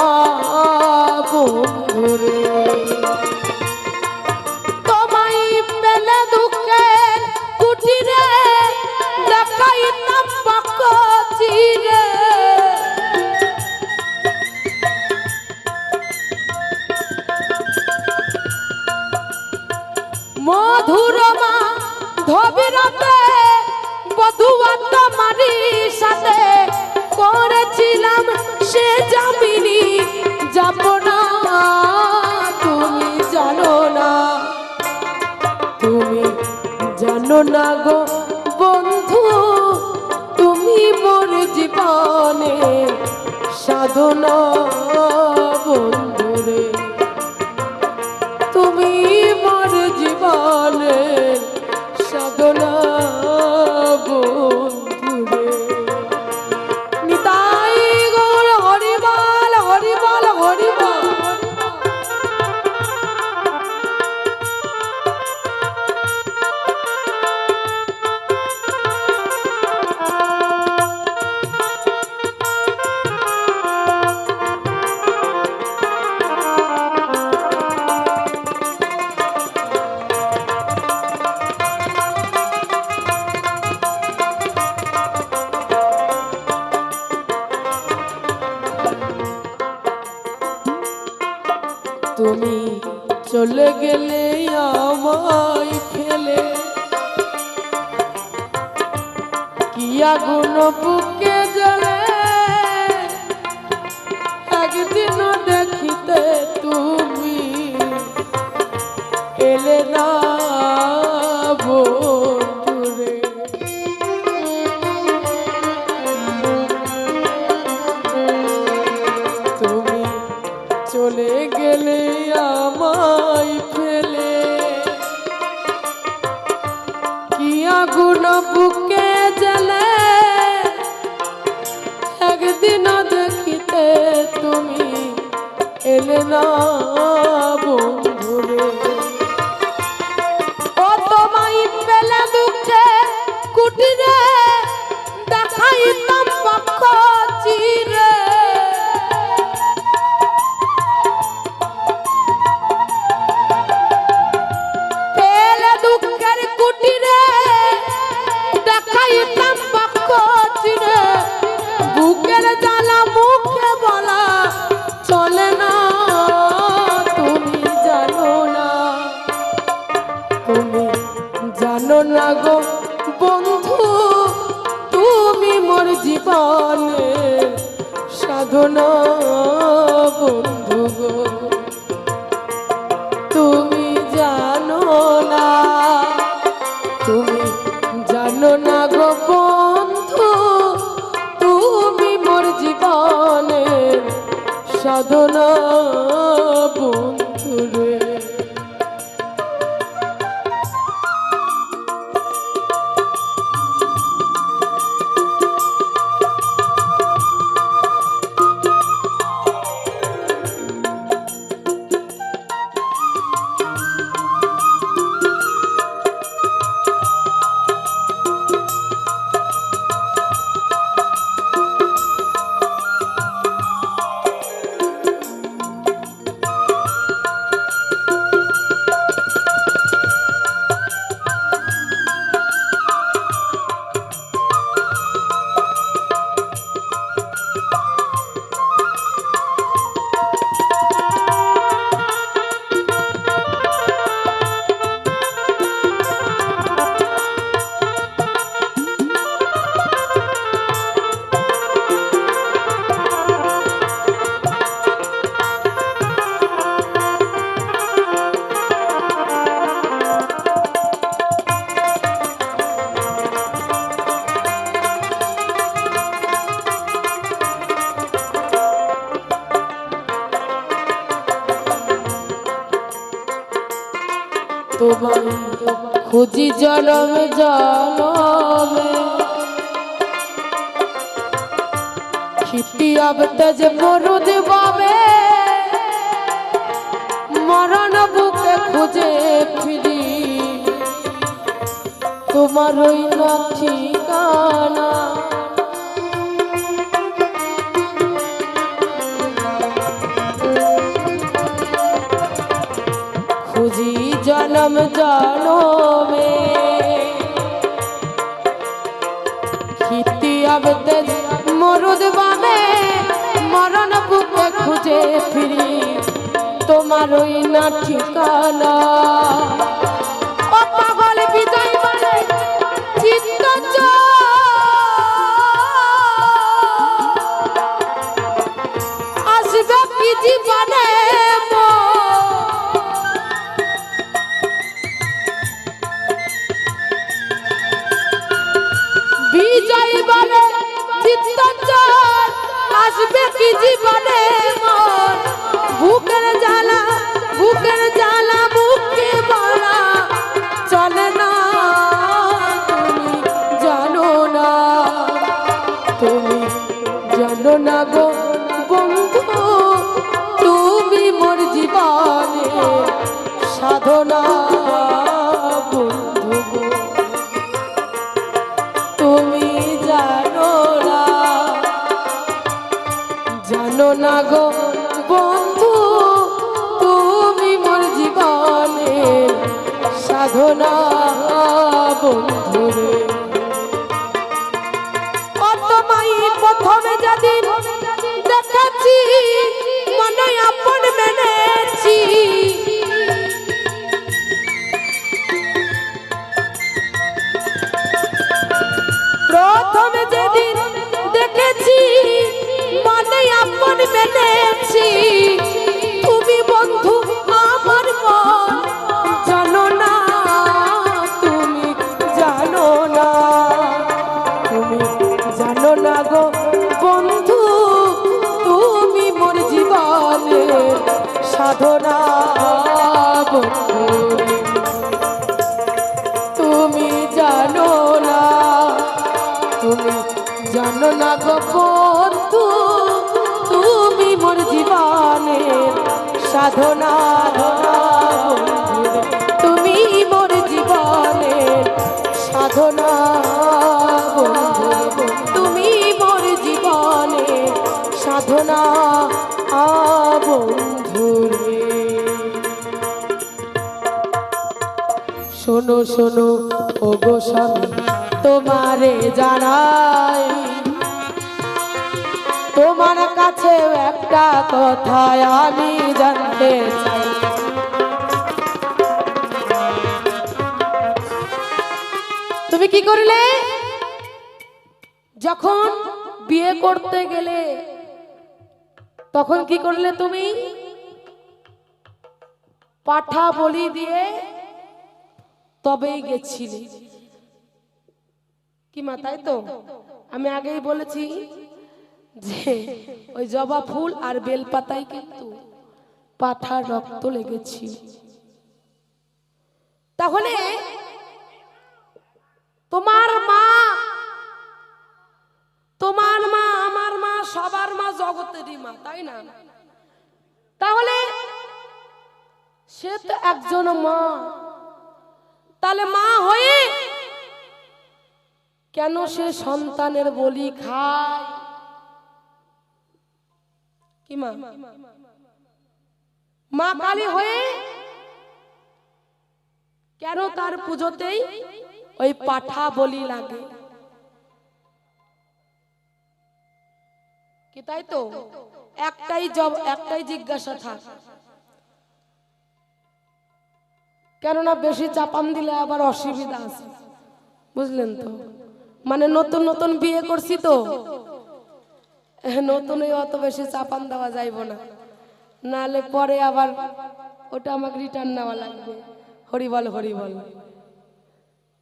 বন্ধুরে, তোমায় পেলে দুঃখের কুটিরে দেখাইতাম পাগল জানো না গো বন্ধু তুমি মোর জীবনে সাধনা বন্ধুরে তুমি মোর জীবনে সাধনা বন্ধুরে নিতাই গৌর হরিবল হরিবল হরিবল তুমি চলে গেলে আমায় ফেলে কি আগুন বুকে জ্বলে একদিন দেখিতে তুমি এলে না বন্ধুরে তুমি চলে গেলে আমায় ফেলে কি আগুন বুকে জ্বলে একদিন দেখিতে তুমি এলে না বন্ধুরে ও তোমায় পেলে দুঃখে কুটিরে দেখাইতাম পক্ষ চিরে বুকের জ্বালা মুখে বলা চলে না তুমি জানো না গো বন্ধু তুমি মোর জীবনে সাধনা বন্ধু গো তুমি জানো না গো বন্ধু তুমি মোর জীবনে সাধনা বন্ধুরে তোমায় খুঁজি জনমে জনমে খিটি আবতে যে মরুদ বাবে মরণ বুকে খুঁজে ফিরি তোমার ওই না ঠিকানা খুঁজি জনম জনমে খিতি আবতে মরুদ বাবে মরণ বুকে খুঁজে ফিরি তোমার ওই না ঠিকানা ও পাগল বিজয় বলে চিত্ত আসবে কি জীবনে আসবে কি জীবনে মোর বুকের জ্বালা বুকে বলা চলে না তুমি জানো না গো বন্ধু তুমি মোর জীবনে সাধনা বন্ধু গো। তুমি জানো না গো বন্ধু তুমি মোর জীবনে সাধনা বন্ধু রে। তোমায় প্রথমে যেদিন দেখেছি মনে আপন মেনেছি প্রথমে যেদিন দেখেছি মনে আপন মেনেছি তুমি বন্ধু আমার মন জানো না তুমি জানো না গো বন্ধু তুমি মোর জীবনে সাধনা বন্ধু তুমি জানো না গো বন্ধু তুমি মোর জীবনে সাধনা বন্ধু তুমি মোর জীবনে সাধনা বন্ধু তুমি মোর জীবনে সাধনা বন্ধু রে। শোনো শোনো ও গো স্বামী তোমারে জানাই তোমার কাছে একটা কথা আমি জানতে চাই। তুমি কি করলে যখন বিয়ে করতে গেলে তখন কি করলে তুমি পাঠা বলি দিয়ে তবেই গেছিলে কি মা তাই তো? আমি আগেই বলেছি যে ওই জবা ফুল আর বেলপাতায় কিন্তু পাঠার রক্ত লেগেছিল। তাহলে তোমার মা আমার মা সবার মা জগতেরই মা তাই না? তাহলে সে তো একজন মা, তাহলে মা হয়ে কেন সে সন্তানের বলি খায়? কি মা মা কালী হয়ে কেন তার পুজোতেই ওই পাঠা বলি লাগে? কি তাই তো? একটাই জিজ্ঞাসা থাক, কেননা বেশি চাপান দিলে আবার অসুবিধা আছে, বুঝলেন তো? মানে নতুন নতুন বিয়ে করছি তো নতুন অত বেশি চাপান দেওয়া যাইব না, নালে পরে আবার ওটা আমাকে রিটার্ন নেওয়া লাগবে। হরিবল হরিবল।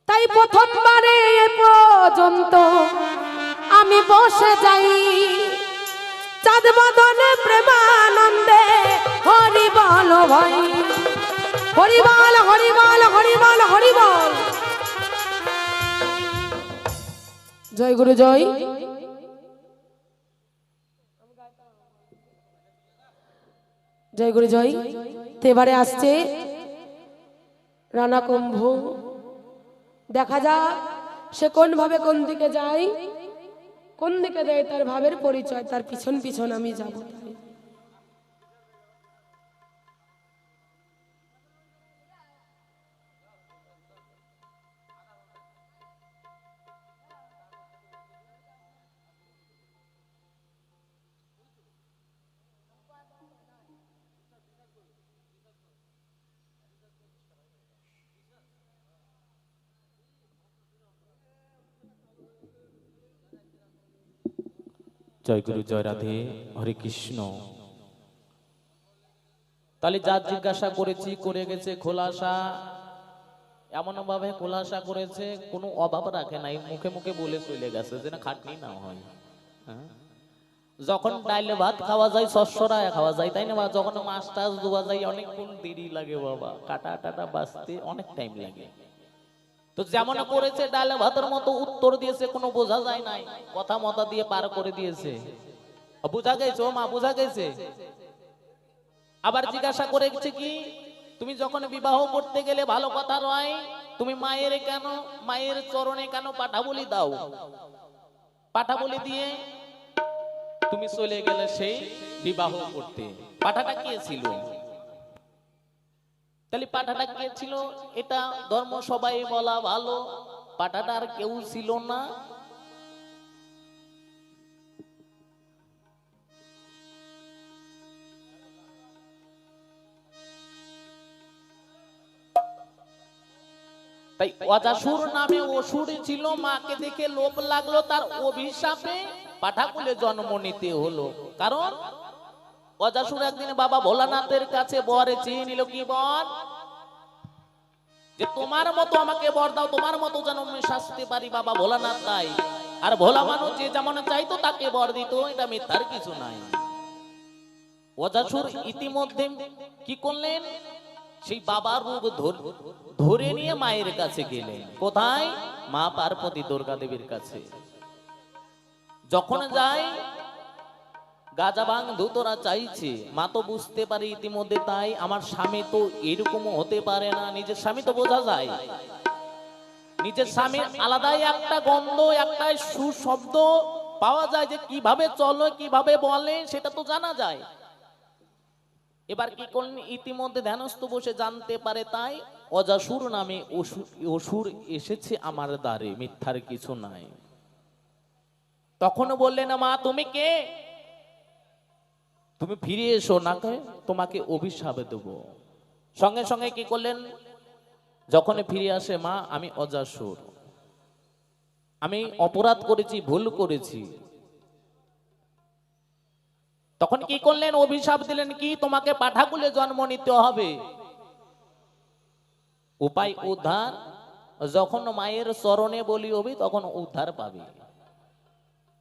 তাই প্রথমবারে এ পর্যন্ত আমি বসে যাই চাঁদ বদনে প্রেমানন্দে হরিবল ভাই হরিবল হরিবল হরিবল হরিবল। জয় গুরু জয়। জয় গুরু জয়। এবারে আসছে রানা কুম্ভ, দেখা যাক সে কোন ভাবে কোন দিকে যায়, কোন দিকে দেয় তার ভাবের পরিচয়, তার পিছন পিছন আমি যাব। জয় গুরু জয় রাধে হরে কৃষ্ণ। তাহলে যা জিজ্ঞাসা করেছি করে গেছে খোলাসা, এমন ভাবে খোলাসা করেছে কোনো অভাব রাখে নাই, মুখে মুখে বলে চলে গেছে যে না খাটনি না হয়। যখন ডাইলে ভাত খাওয়া যায় শস্যরায় খাওয়া যায় তাই না, বা যখন মাছ টাছ ধোয়া যায় অনেকক্ষণ দেরি লাগে বাবা, কাটা টাটা বাঁচতে অনেক টাইম লাগে। তো যেমন করেছে ডালে ভাতের মতো উত্তর দিয়েছে, কোনো বোঝা যায় নাই, কথা মতা দিয়ে পার করে দিয়েছে। বোঝা গেছে ও মা, বোঝা গেছে। আবার জিজ্ঞাসা করেছে কি, তুমি যখন বিবাহ করতে গেলে ভালো কথা নয়, তুমি মায়ের কেন, মায়ের চরণে কেন পাঠা বলি দাও? পাঠা বলি দিয়ে তুমি চলে গেলে সেই বিবাহ করতে। পাঠাটা কে ছিল? তাহলে পাঠাটা কে ছিল? এটা ধর্ম সবাই বলা ভালো, পাঠাটা আর কেউ ছিল না, তাই অজাসুর নামে অসুর ছিল। মাকে দেখে লোভ লাগলো, তার অভিশাপে পাঠাকুলে জন্ম নিতে হলো। কারণ অজাসুর একদিন বাবা ভোলানাথের কাছে বরে চেয়ে নিল, কি বর? যে তোমার মতো আমাকে বর দাও, তোমার মতো যেন আমি শাস্তি পারি বাবা ভোলানাথ তাই। আর ভোলা মানুষ যে যেমন চাইতো তাকে বর দিত, এটা মিথ্যার কিছু নাই। অজাসুর ইতিমধ্যে কি করলেন, সেই বাবার রূপ ধরে নিয়ে মায়ের কাছে গেলেন। কোথায়? মা পার্বতী দুর্গা দেবীর কাছে। যখন যায় গাজা ভাঙ ধুতরা চাইছে, মা তো বুঝতে পারে ইতিমধ্যে তাই আমার স্বামী তো এরকম হতে পারে না। নিজের স্বামী তো বোঝা যায়, নিজের স্বামীর আলাদাই একটা গন্ধ, একটা সুশব্দ পাওয়া যায়, যে কিভাবে চলে কিভাবে বলে সেটা তো জানা যায়। এবার কি করলেন, ইতিমধ্যে ধ্যানস্থ বসে জানতে পারে তাই অজাসুর নামে অসুর এসেছে আমার দ্বারে, মিথ্যার কিছু নাই। তখন বললেন, মা তুমি কে? তুমি ফিরে এসো, না তোমাকে অভিশাপ দেব। সঙ্গে সঙ্গে কি করলেন, যখন ফিরে আসে, মা আমি অজাসুর, আমি অপরাধ করেছি, ভুল করেছি। তখন কি করলেন, অভিশাপ দিলেন কি, তোমাকে পাঠাকুলে জন্ম নিতে হবে। উপায় উদ্ধার, যখন মায়ের চরণে বলি হবে তখন উদ্ধার পাবে।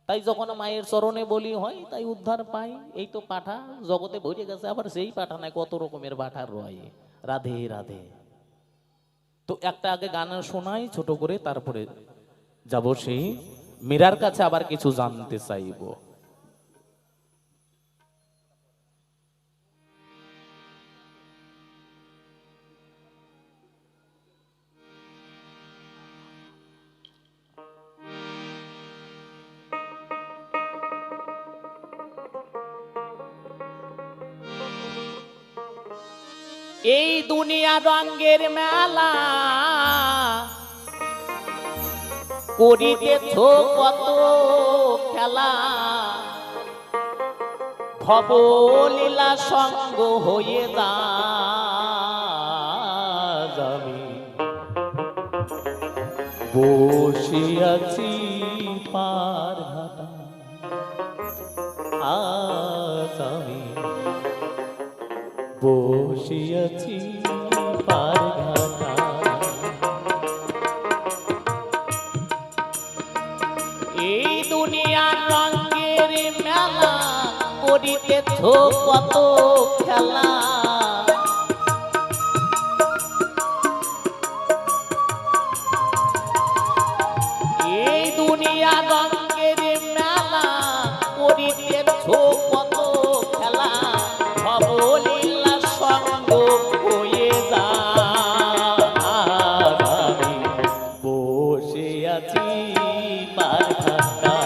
তাই যখন মায়ের চরণে বলি হয় তাই উদ্ধার পাই। এই তো পাঠা জগতে ভরে গেছে, আবার সেই পাঠা নাই, কত রকমের পাঠার রয়। রাধে রাধে। তো একটা আগে গান শোনাই ছোট করে, তারপরে যাব সেই মীরার কাছে, আবার কিছু জানতে চাইব। এই দুনিয়া রঙের মেলা, করিতেছ কত খেলা, ভবলীলা সঙ্গ হয়ে যাবি। বসিয়াছি পার ঘাটা, আজ আমি বসিয়াছি পার ঘাটা। এই দুনিয়ার রঙের মেলা, করিতেছ কত খেলা, এই দুনিয়া রঙের মেলা, করিতেছ কত খেলা, ভবলীলা সঙ্গ হয়ে যাবি। বসে আছি পার ঘাটা,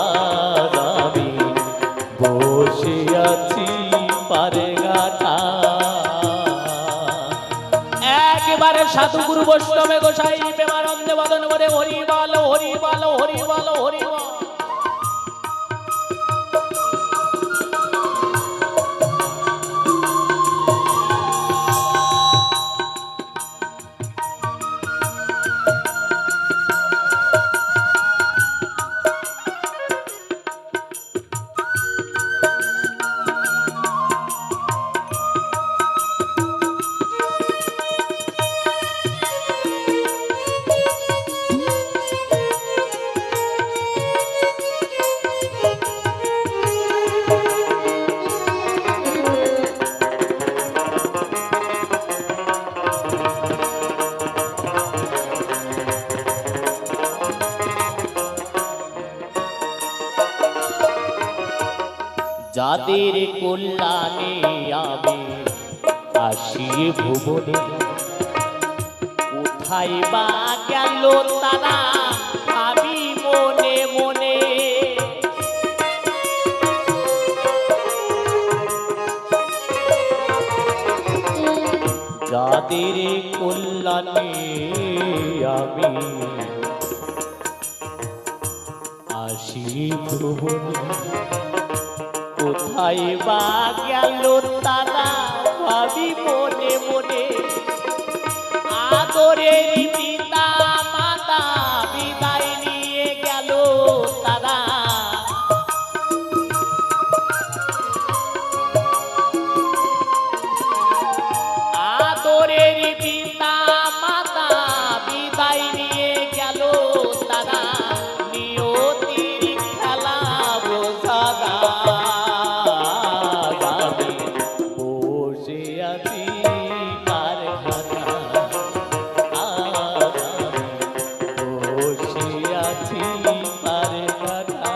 আজ আমি বসে আছি পার ঘাটা। একেবারে সাধু গুরু বৈষ্ণবে গোসাই প্রেমানন্দে বদন করে হরি বল হরি বল হরি বল হরি বল। যাদের কল্যাণে আমি আসি ভুবনে, কোথায় বা গেল তারা ভাবি মনে মনে। যাদের কল্যাণে আমি আসি ভুবনে, কোথায় বা গেল তারা ভাবি মনে মনে। আদরের পিতা মাতা বিদায় নিয়ে গেল তারা, আদরের পিতা মাতা বিদায় নিয়ে গেল তারা, নিয়তির খেলা বোঝাদা। আমি বসে আছি কারখানা, বসে আছি কারখানা।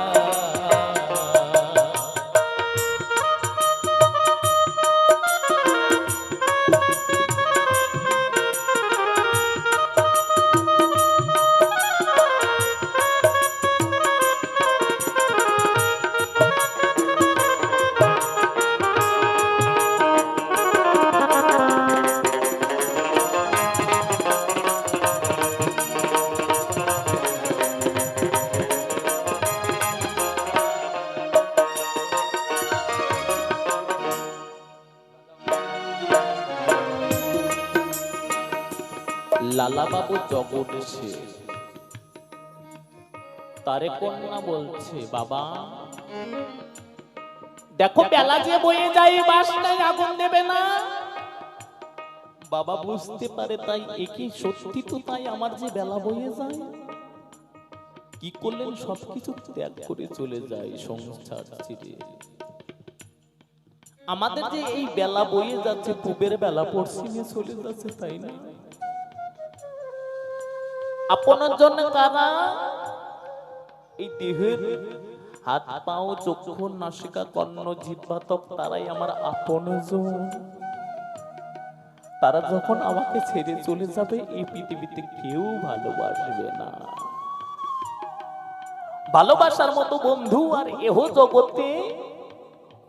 লালাবাবু জগৎ সে, তারে কন্যা বলছে, বাবা দেখো বেলা যে বয়ে যায়, বাসটায় আগুন দেবে না। বাবা বুঝতে পারে তাই, একই সত্যি তো তাই, আমার যে বেলা বয়ে যায়। কি করলেন, সবকিছু ত্যাগ করে চলে যায় সংসার ছেড়ে। আমাদের যে এই বেলা বয়ে যাচ্ছে, পূবের বেলা পশ্চিমে চলে যাচ্ছে, তাই না? আপনার জন্য কারা এই দেহের হাত পাও চক্ষু নাসিকা কর্ণ জিহ্বা ত্বক, তারাই আমার আপনজন। তারা যখন আমাকে ছেড়ে চলে যাবে, এই পৃথিবীতে কেউ ভালোবাসবে না। ভালোবাসার মতো বন্ধু আর এহ জগতে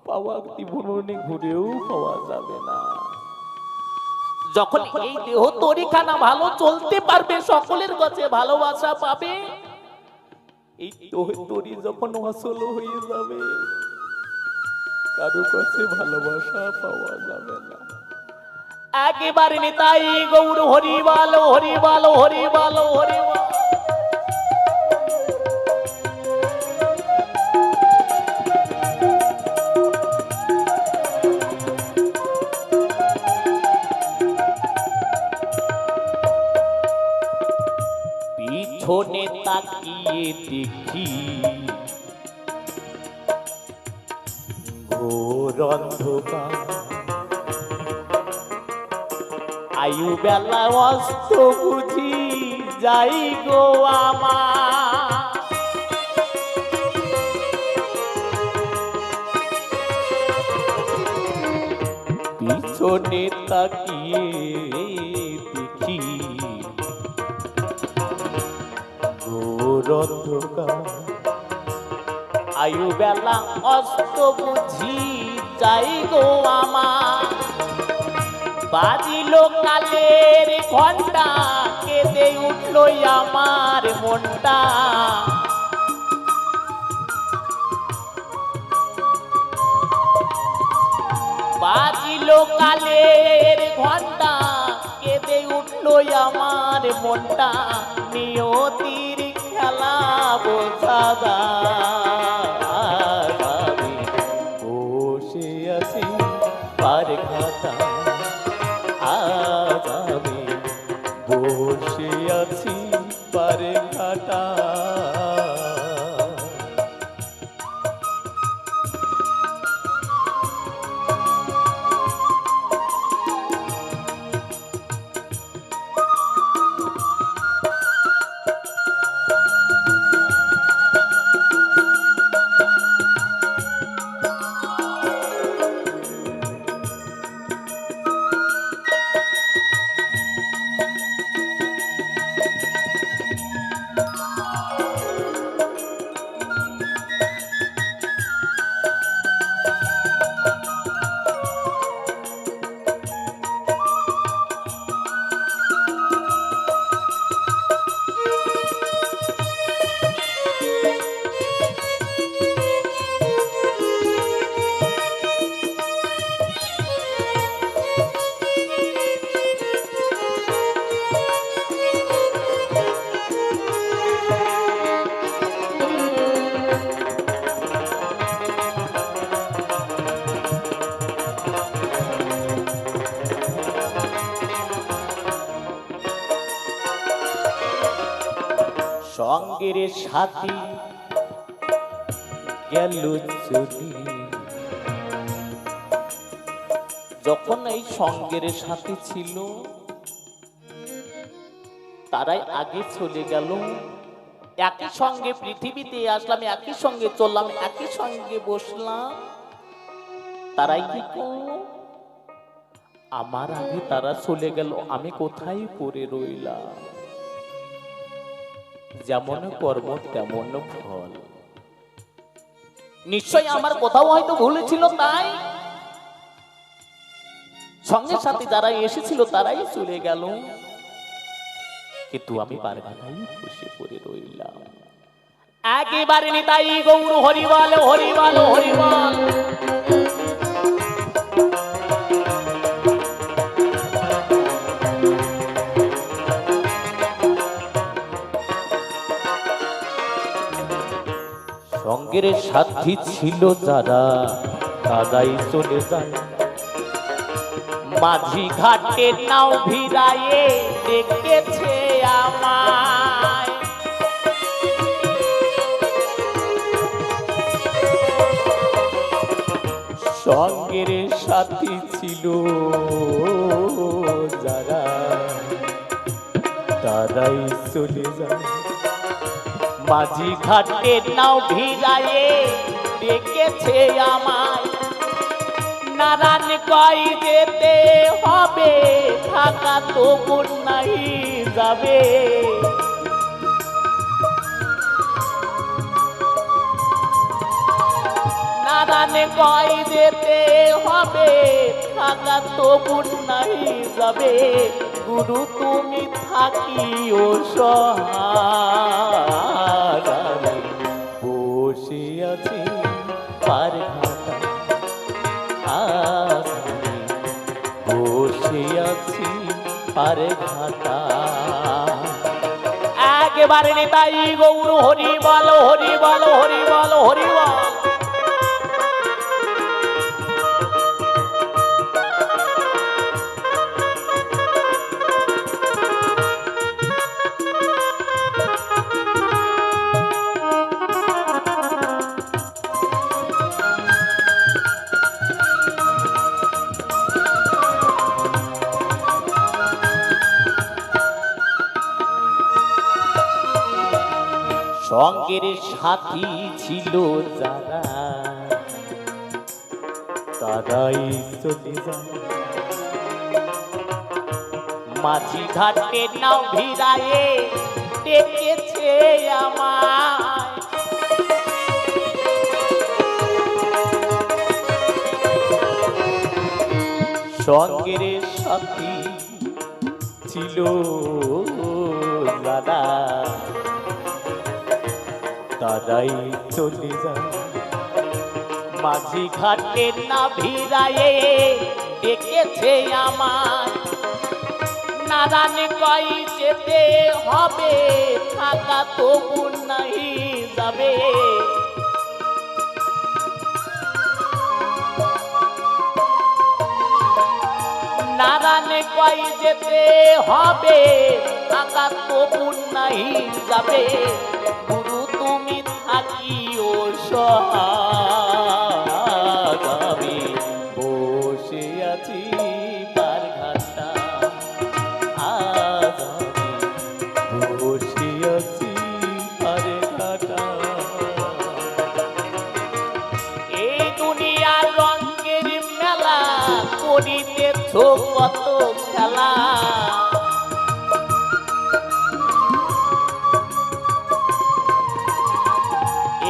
পাওয়া জীবনে ঘুরেও পাওয়া যাবে না। যখন এই দেহ তরিখানা ভালো চলতে পারবে, সকলের কাছে ভালোবাসা পাবে, এই তরি যখন অচল হয়ে যাবে, কারো কাছে ভালোবাসা পাওয়া যাবে না। একেবারে নিতাই গৌর হরিবাল হরিবাল হরিবাল হরিবাল। পিছনে তাকিয়ে দেখি ঘোর অন্ধকার, আয়ু বেলা অস্ত বুঝি যাই গো আমার। পিছনে তাকিয়ে দেখি ঘোর অন্ধকার, আয়ু বেলা অস্ত বুঝি যাই গো আমার। বাজিল কালের ঘন্টা, কেঁদে উঠল আমার মনটা। বাজিল কালের ঘন্টা, কেঁদে উঠল আমার মনটা। নিয়তির খেলা বোঝাদা। আমি বসে আছি কারখানা, আজ আমি বসে আছি কারখানা। সঙ্গের সাথী গেল চলি। যখন এই সঙ্গের সাথী ছিল তারাই আগে চলে গেল। একই সঙ্গে পৃথিবীতে আসলাম, একই সঙ্গে চললাম, একই সঙ্গে বসলাম, তারাই কি করলো? আমার আগে তারা চলে গেল, আমি কোথায় পড়ে রইলাম। যেমন কর্ম তেমন ফল। নিশ্চয়ই আমার কোথাও হয়তো ভুলে ছিল, তাই সঙ্গের সাথে যারা এসেছিল তারাই চলে গেল, কিন্তু আমি বারবারাই বসে পড়ে রইলাম। একেবারে নিতাই গৌর হরিবল হরিবল হরিবল। সঙ্গের সাথী ছিল যারা তারাই চলে যায়। মাঝি ঘাটে নাও ভিড়ায়ে ডেকেছে আমায়। সঙ্গের সাথী ছিল যারা তারাই চলে যায়। মাঝি ঘাটে নাও ভিড়ায়ে ডেকেছে আমায়। নারায়ণ কই যেতে হবে, থাকা তো নাই যাবে। নারায়ণ কই যেতে হবে, থাকা তো নাই যাবে। গুরু তুমি থাকিও সহায়। বসে আছি পার ঘাটা, বসে আছি পারে ঘাটা। একেবারে নিতাই গৌর হরি বল হরি বল হরি বল হরি বল। সঙ্গের সাথী ছিল যারা তারাই চলে যায়। মাঝি ঘাটে নাও ভিড়ায়ে ডেকেছে আমায়। সঙ্গের সাথী ছিল যারা তারাই চলে যায়। মাঝি ঘাটে না ভিড়ায়ে ডেকেছে আমায়। নারায়ণ কই যেতে হবে, থাকা তো নাই যাবে। নারায়ণ কই যেতে হবে, থাকা তো নাই যাবে। গুরু তুমি থাকিও সহায়। আমি বসে আছি পার ঘাটা, আজ আমি বসে আছি পার ঘাটা। এই দুনিয়ার রঙের মেলা করিতেছ কত খেলা।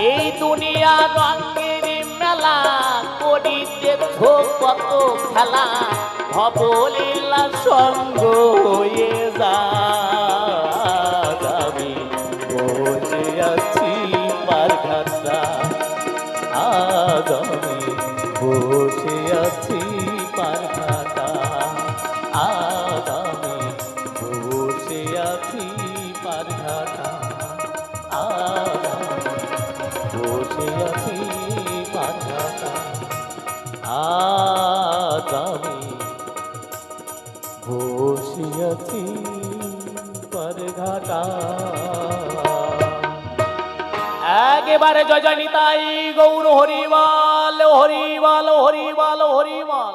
এই দুনিয়া রঙের মেলা করিতেছ কত খেলা। ভবলীলা সঙ্গ হয়ে যাবি। বসে আছি পার ঘাটা, আজ আমি বসে আছি পার ঘাটা। আজ আমি বসে আছি পার ঘাটা। আজ বসে আছি পার ঘাটা। আজ আমি বসে আছি পার ঘাটা। একেবারে জয় জয় নিতাই গৌর হরিবল হরিবল হরিবল হরিবল।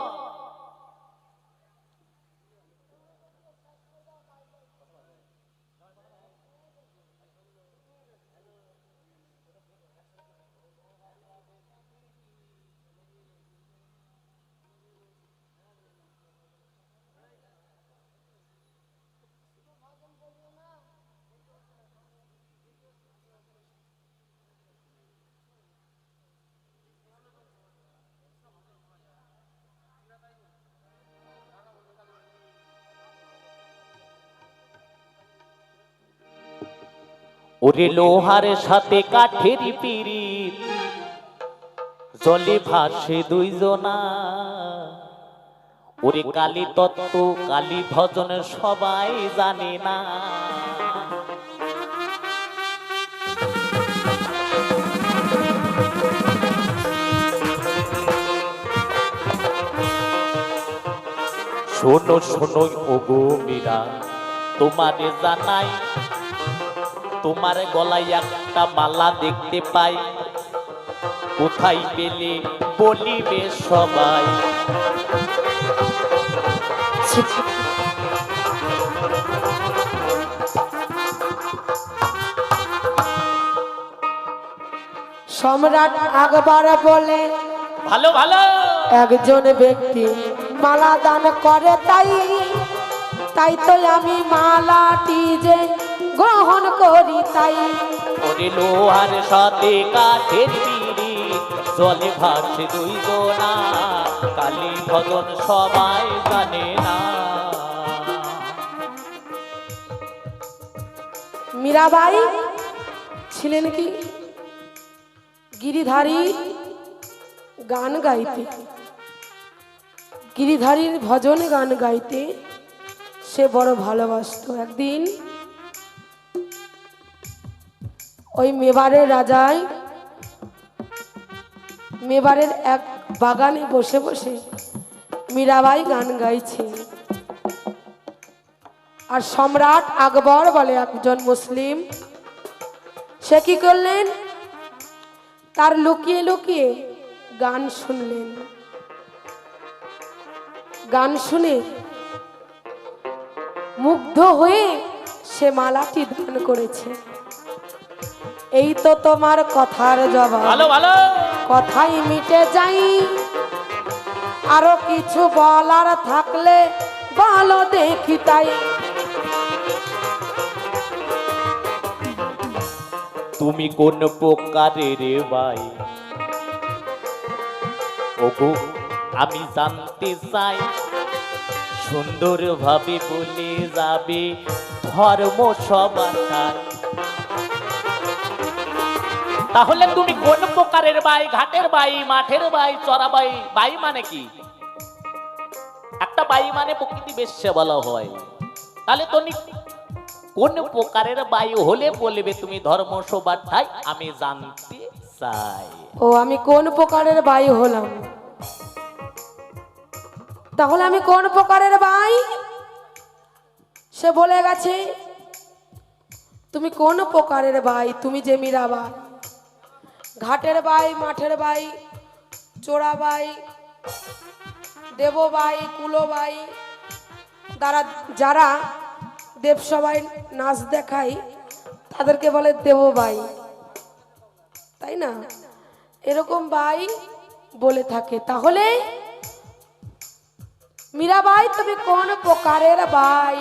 ওরে লোহার সাথে কাঠের পিরিত, জলে ভাসে দুইজনা। ওরে কালী তত্ত্ব কালী ভজন সবাই জানে না। শোনো শোনো ওগো মীরা, তোমারে জানাই, তোমার গলায় একটা মালা দেখতে পাই, কোথায় পেলে বলিবে সবাই। সম্রাট আকবর বলে ভালো ভালো একজন ব্যক্তি মালা দান করে, তাই তাই তো আমি মালাটি যে গ্রহণ করি তাই। ওরে লোহার সাথে কাঠের পিরিত, জলে ভাসে দুইজনা, কালী ভজন সবাই জানে না। মীরাবাই ছিলেন কি গিরিধারী গান গাইতে, গিরিধারীর ভজন গান গাইতে সে বড় ভালোবাসতো। একদিন ওই মেবারের রাজাই মেবারের এক বাগানে বসে বসে মীরাবাই গান গাইছে। আর সম্রাট আকবর বলে একজন মুসলিম, সে কি করলেন, তার লুকিয়ে লুকিয়ে গান শুনলেন। গান শুনে মুগ্ধ হয়ে সে মালাটি দান করেছে। এই তো তোমার কথার জবাব, ভালো ভালো কথাই মিটে যাই, আরো কিছু বলার থাকলে বলো দেখি তাই। তুমি কোন প্রকারের ভাই ওগো আমি জানতে চাই, সুন্দর ভাবে বলে যাবে ধর্ম সবার। তাহলে তুমি কোন প্রকারের বাই, ঘাটের বাই, মাঠের বাই, চড়া বাই? বাই মানে কি? একটা বাই মানে প্রকৃতি বেশ্যা বলা হয়। তাহলে তুমি কোন প্রকারের বাই হলে বলবে তুমি ধর্ম সবার ঠাই, আমি জানতে চাই। ও আমি কোন প্রকারের বাই হলাম, তাহলে আমি কোন প্রকারের বাই? সে বলে গেছে তুমি কোন প্রকারের বাই, তুমি যে মীরাবাই, ঘাটের বাই, মাঠের বাই, চোরা বাই, দেব বাই, কুলো বাই, যারা দেবসভায় নাচ দেখায় তাদেরকে বলে দেব বাই, তাই না? এরকম বাই বলে থাকে। তাহলে মীরাবাই তুমি কোন প্রকারের বাই?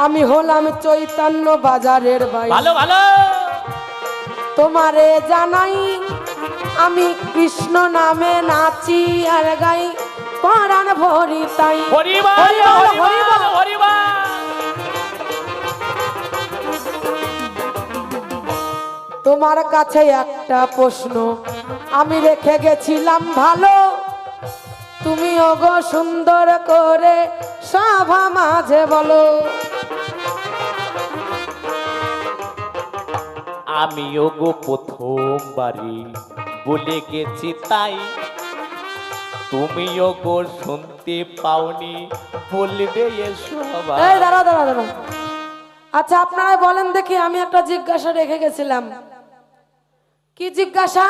আমি হলাম চৈতন্য বাজারের বাই। ভালো ভালো তোমারে জানাই, আমি কৃষ্ণ নামে নাচি আর গাই, পরাণ ভরি তাই। হরিবল হরিবল হরিবল। তোমার কাছে একটা প্রশ্ন আমি রেখে গেছিলাম ভালো, তুমি ওগো সুন্দর করে সভা মাঝে বলো। আমিও গো প্রথমবারই বলে গেছি তাই, তুমিও গো শুনতে পাওনি, বলবে এসো। এই দাঁড়া দাঁড়া দাঁড়া, আচ্ছা আপনারা বলেন দেখি, আমি একটা জিজ্ঞাসা রেখে গেছিলাম। কি জিজ্ঞাসা?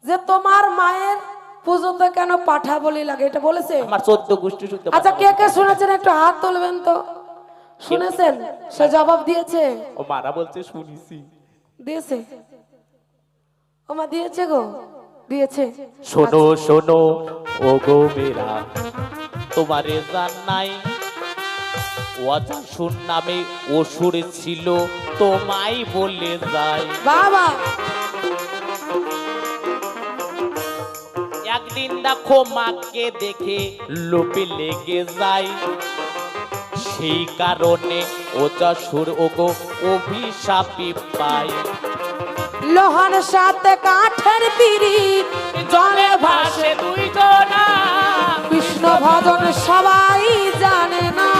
যে তোমার মায়ের পুজোতে কেন পাঠা বলি লাগে, এটা বলেছে? আমার 14 গোষ্ঠী শুদ্ধ। আচ্ছা কে কে শুনেছেন একটু হাত তুলবেন তো। শুনেছেন? সে জবাব দিয়েছে? ও মারা বলছে শুনেছি। দিয়েছে? ও মা দিয়েছে গো, দিয়েছে। শোনো শোনো ও গো মেরা, তোমারে জানাই অজাসুর নামে অসুর ছিল, তোমায় বলে যায়। বাবা একদিন দেখো মাকে দেখে লোপে লেগে যায়, সেই কারণে অজাসুর ওগো অভিশাপই পায়। লোহার সাথে কাঠের পিড়ি, জলে ভাসে দুইজনা, কৃষ্ণ ভজন সবাই জানে না।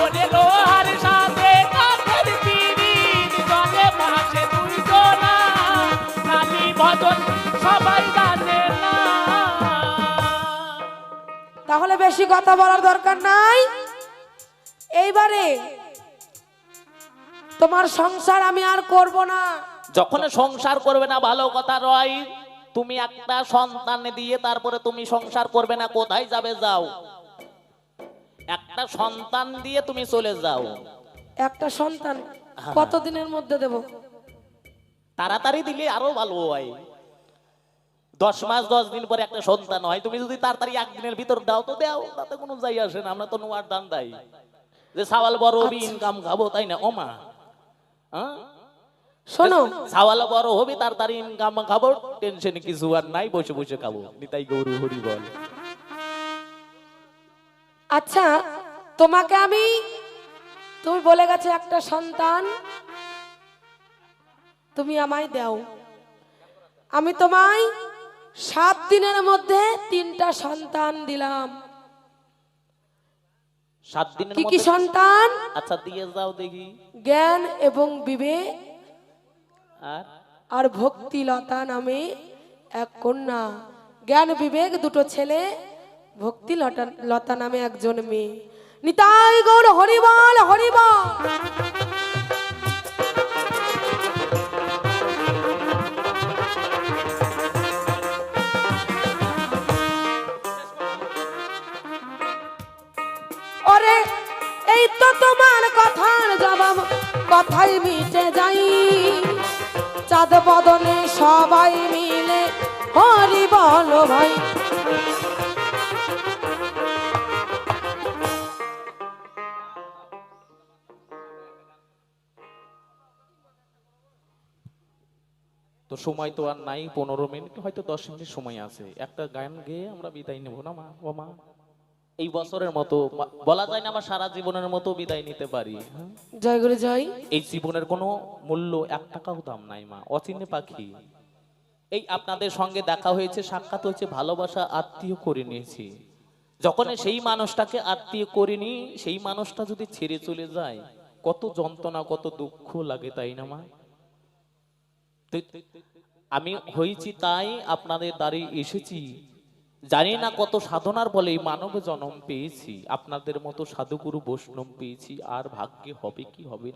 ওরে লোহার সাথে কাঠের পিরিত, জলে ভাসে দুইজনা, কালী ভজন সবাই জানে না। তাহলে বেশি কথা বলার দরকার নাই। এইবারে তোমার সংসার আমি আর করব না। যখন সংসার করবে না ভালো কথা রয়, তুমি একটা সন্তান দিয়ে তারপরে তুমি সংসার করবে না, কোথায় যাবে যাও? একটা সন্তান দিয়ে তুমি চলে যাও। একটা সন্তান কতদিনের মধ্যে দেব? তাড়াতাড়ি দিলে আরো ভালো হয়। 10 মাস 10 দিন পরে একটা সন্তান হয়, তুমি যদি তাড়াতাড়ি একদিনের ভিতর দাও তো দাও, তাতে কোনো যাই আসে না। আমরা তো নোয়ার দান দেই যে সাওয়াল বড় হবি ইনকাম খাবো, তাই না? ওমা হ্যাঁ শোনো, সাওয়াল বড় হবি তাড়াতাড়ি ইনকাম খাবো, টেনশন কিছু আর নাই, বসে বসে খাবো। নিতাই গৌর হরি বল। আচ্ছা তোমাকে আমি, তুমি বলে গেছে একটা সন্তান তুমি আমায় দাও, আমি তোমায় 7 দিনের মধ্যে 3টা সন্তান দিলাম। 7 দিনের কি কি মধ্যে? সন্তান? আচ্ছা দিয়ে যাও দেখি। জ্ঞান এবং বিবেক আর আর ভক্তিলতা নামে এক কন্যা। জ্ঞান বিবেক 2টো ছেলে, ভক্তিলতা নামে একজন মেয়ে। নিতাই গৌর হরিবল হরিবল। ওরে এই তো তোমার কথার জবাব, কথাই মিটে যাই। চাঁদ বদনে সবাই মিলে হরি বলো ভাই। তো সময় তো আর নাই, 15 মিনিট হয়তো 10 মিনিট সময় আছে। একটা গান গেয়ে আমরা বিদায় নেব না মা? ও মা, এই বছরের মতো বলা যায় না, আমরা সারা জীবনের মতো বিদায় নিতে পারি। হ্যাঁ? জয় গুরু জয়। এই জীবনের কোনো মূল্য 1 টাকাও দাম নাই মা, অচিনে পাখি। এই আপনাদের সঙ্গে দেখা হয়েছে, সাক্ষাৎ হয়েছে, ভালোবাসা আত্মীয় করে নিয়েছি। যখন সেই মানুষটাকে আত্মীয় করিনি, সেই মানুষটা যদি ছেড়ে চলে যায়, কত যন্ত্রণা কত দুঃখ লাগে, তাই না মা? আমি হয়েছি তাই আপনাদের দ্বারে এসেছি, জানি না কত সাধনার বলে এই মানব জন্ম পেয়েছি, আপনাদের মতো সাধুগুরু বৈষ্ণব পেয়েছি। আর ভাগ্যে হবে কি হবে না